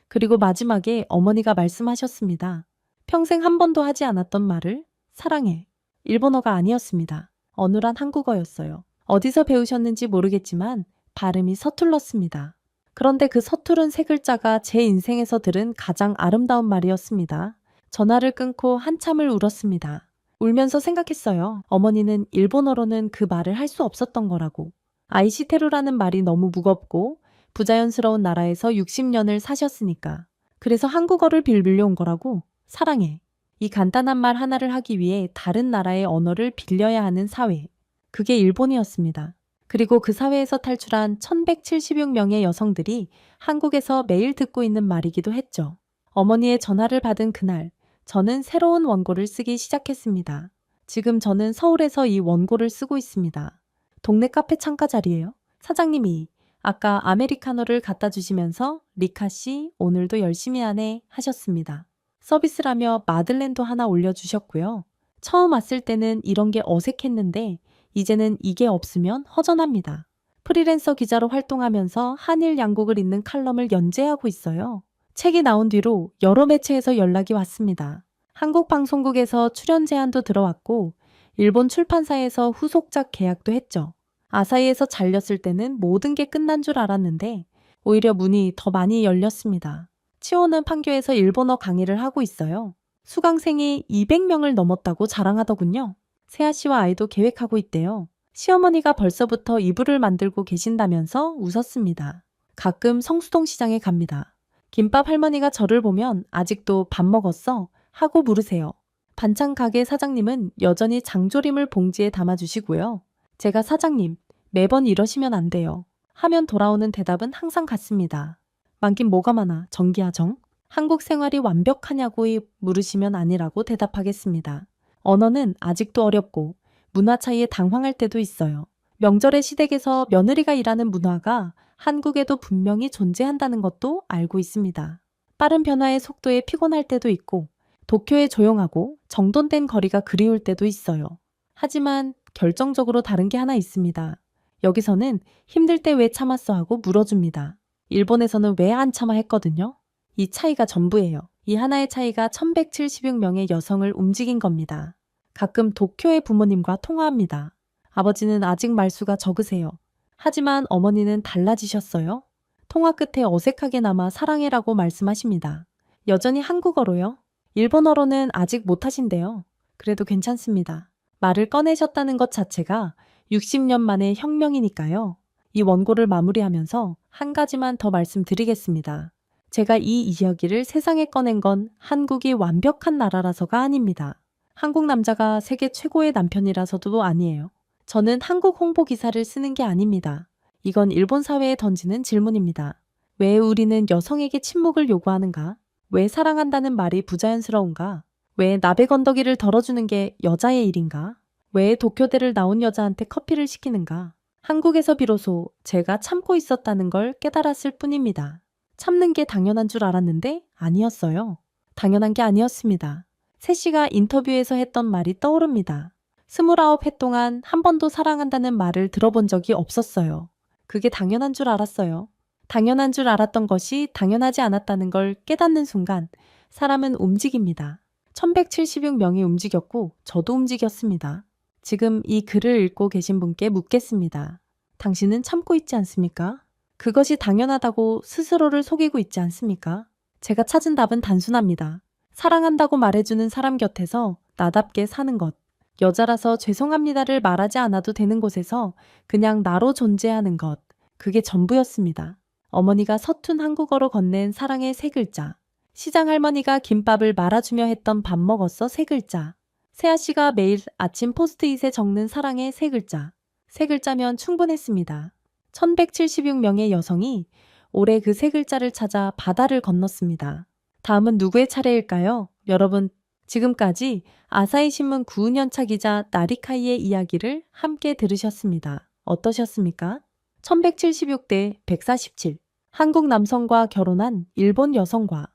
Speaker 4: 그리고 마지막에 어머니가 말씀하셨습니다. 평생 한 번도 하지 않았던 말을 사랑해. 일본어가 아니었습니다. 어눌한 한국어였어요. 어디서 배우셨는지 모르겠지만 발음이 서툴렀습니다. 그런데 그 서투른 세 글자가 제 인생에서 들은 가장 아름다운 말이었습니다. 전화를 끊고 한참을 울었습니다. 울면서 생각했어요. 어머니는 일본어로는 그 말을 할 수 없었던 거라고. 아이시테루라는 말이 너무 무겁고 부자연스러운 나라에서 60년을 사셨으니까. 그래서 한국어를 빌려온 거라고. 사랑해. 이 간단한 말 하나를 하기 위해 다른 나라의 언어를 빌려야 하는 사회. 그게 일본이었습니다. 그리고 그 사회에서 탈출한 1176명의 여성들이 한국에서 매일 듣고 있는 말이기도 했죠. 어머니의 전화를 받은 그날, 저는 새로운 원고를 쓰기 시작했습니다. 지금 저는 서울에서 이 원고를 쓰고 있습니다. 동네 카페 창가 자리예요. 사장님이 아까 아메리카노를 갖다 주시면서 리카 씨 오늘도 열심히 하네 하셨습니다. 서비스라며 마들렌도 하나 올려주셨고요. 처음 왔을 때는 이런 게 어색했는데 이제는 이게 없으면 허전합니다. 프리랜서 기자로 활동하면서 한일 양국을 잇는 칼럼을 연재하고 있어요. 책이 나온 뒤로 여러 매체에서 연락이 왔습니다. 한국 방송국에서 출연 제안도 들어왔고 일본 출판사에서 후속작 계약도 했죠. 아사히에서 잘렸을 때는 모든 게 끝난 줄 알았는데 오히려 문이 더 많이 열렸습니다. 치오는 판교에서 일본어 강의를 하고 있어요. 수강생이 200명을 넘었다고 자랑하더군요. 세아 씨와 아이도 계획하고 있대요. 시어머니가 벌써부터 이불을 만들고 계신다면서 웃었습니다. 가끔 성수동 시장에 갑니다. 김밥 할머니가 저를 보면 아직도 밥 먹었어? 하고 물으세요. 반찬 가게 사장님은 여전히 장조림을 봉지에 담아주시고요. 제가 사장님, 매번 이러시면 안 돼요. 하면 돌아오는 대답은 항상 같습니다. 많긴 뭐가 많아, 정기야 정? 한국 생활이 완벽하냐고 물으시면 아니라고 대답하겠습니다. 언어는 아직도 어렵고 문화 차이에 당황할 때도 있어요. 명절의 시댁에서 며느리가 일하는 문화가 한국에도 분명히 존재한다는 것도 알고 있습니다. 빠른 변화의 속도에 피곤할 때도 있고 도쿄의 조용하고 정돈된 거리가 그리울 때도 있어요. 하지만 결정적으로 다른 게 하나 있습니다. 여기서는 힘들 때 왜 참았어 하고 물어줍니다. 일본에서는 왜 안 참아 했거든요. 이 차이가 전부예요. 이 하나의 차이가 1176명의 여성을 움직인 겁니다. 가끔 도쿄의 부모님과 통화합니다. 아버지는 아직 말수가 적으세요. 하지만 어머니는 달라지셨어요. 통화 끝에 어색하게나마 사랑해라고 말씀하십니다. 여전히 한국어로요. 일본어로는 아직 못하신대요. 그래도 괜찮습니다. 말을 꺼내셨다는 것 자체가 60년 만의 혁명이니까요. 이 원고를 마무리하면서 한 가지만 더 말씀드리겠습니다. 제가 이 이야기를 세상에 꺼낸 건 한국이 완벽한 나라라서가 아닙니다. 한국 남자가 세계 최고의 남편이라서도 아니에요. 저는 한국 홍보 기사를 쓰는 게 아닙니다. 이건 일본 사회에 던지는 질문입니다. 왜 우리는 여성에게 침묵을 요구하는가? 왜 사랑한다는 말이 부자연스러운가? 왜 나베 건더기를 덜어주는 게 여자의 일인가? 왜 도쿄대를 나온 여자한테 커피를 시키는가? 한국에서 비로소 제가 참고 있었다는 걸 깨달았을 뿐입니다. 참는 게 당연한 줄 알았는데 아니었어요. 당연한 게 아니었습니다. 세 씨가 인터뷰에서 했던 말이 떠오릅니다. 29회 동안 한 번도 사랑한다는 말을 들어본 적이 없었어요. 그게 당연한 줄 알았어요. 당연한 줄 알았던 것이 당연하지 않았다는 걸 깨닫는 순간 사람은 움직입니다. 1176명이 움직였고 저도 움직였습니다. 지금 이 글을 읽고 계신 분께 묻겠습니다. 당신은 참고 있지 않습니까? 그것이 당연하다고 스스로를 속이고 있지 않습니까? 제가 찾은 답은 단순합니다. 사랑한다고 말해주는 사람 곁에서 나답게 사는 것. 여자라서 죄송합니다를 말하지 않아도 되는 곳에서 그냥 나로 존재하는 것. 그게 전부였습니다. 어머니가 서툰 한국어로 건넨 사랑의 세 글자. 시장 할머니가 김밥을 말아주며 했던 밥 먹었어 세 글자. 세아 씨가 매일 아침 포스트잇에 적는 사랑의 세 글자. 세 글자면 충분했습니다. 1176명의 여성이 올해 그 세 글자를 찾아 바다를 건넜습니다. 다음은 누구의 차례일까요? 여러분, 지금까지 아사히 신문 9년차 기자 나리카이의 이야기를 함께 들으셨습니다. 어떠셨습니까? 1176대 147. 한국 남성과 결혼한 일본 여성과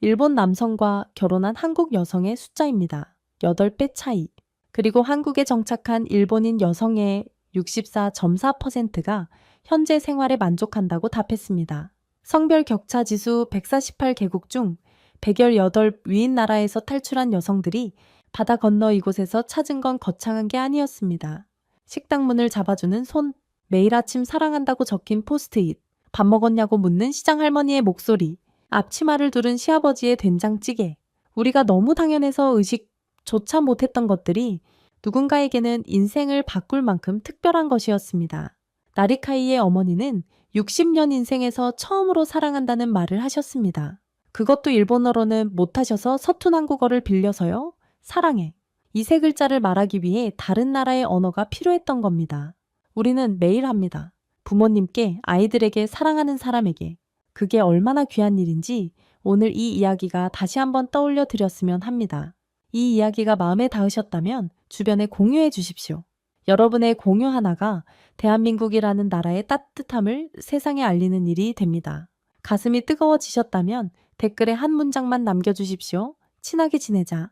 Speaker 4: 일본 남성과 결혼한 한국 여성의 숫자입니다. 8배 차이. 그리고 한국에 정착한 일본인 여성의 64.4%가 현재 생활에 만족한다고 답했습니다. 성별 격차 지수 148개국 중 118위인 나라에서 탈출한 여성들이 바다 건너 이곳에서 찾은 건 거창한 게 아니었습니다. 식당 문을 잡아주는 손, 매일 아침 사랑한다고 적힌 포스트잇, 밥 먹었냐고 묻는 시장 할머니의 목소리, 앞치마를 두른 시아버지의 된장찌개. 우리가 너무 당연해서 의식조차 못했던 것들이 누군가에게는 인생을 바꿀 만큼 특별한 것이었습니다. 나리카이의 어머니는 60년 인생에서 처음으로 사랑한다는 말을 하셨습니다. 그것도 일본어로는 못하셔서 서툰 한국어를 빌려서요. 사랑해. 이 세 글자를 말하기 위해 다른 나라의 언어가 필요했던 겁니다. 우리는 매일 합니다. 부모님께, 아이들에게, 사랑하는 사람에게. 그게 얼마나 귀한 일인지 오늘 이 이야기가 다시 한번 떠올려 드렸으면 합니다. 이 이야기가 마음에 닿으셨다면 주변에 공유해 주십시오. 여러분의 공유 하나가 대한민국이라는 나라의 따뜻함을 세상에 알리는 일이 됩니다. 가슴이 뜨거워지셨다면 댓글에 한 문장만 남겨주십시오. 친하게 지내자.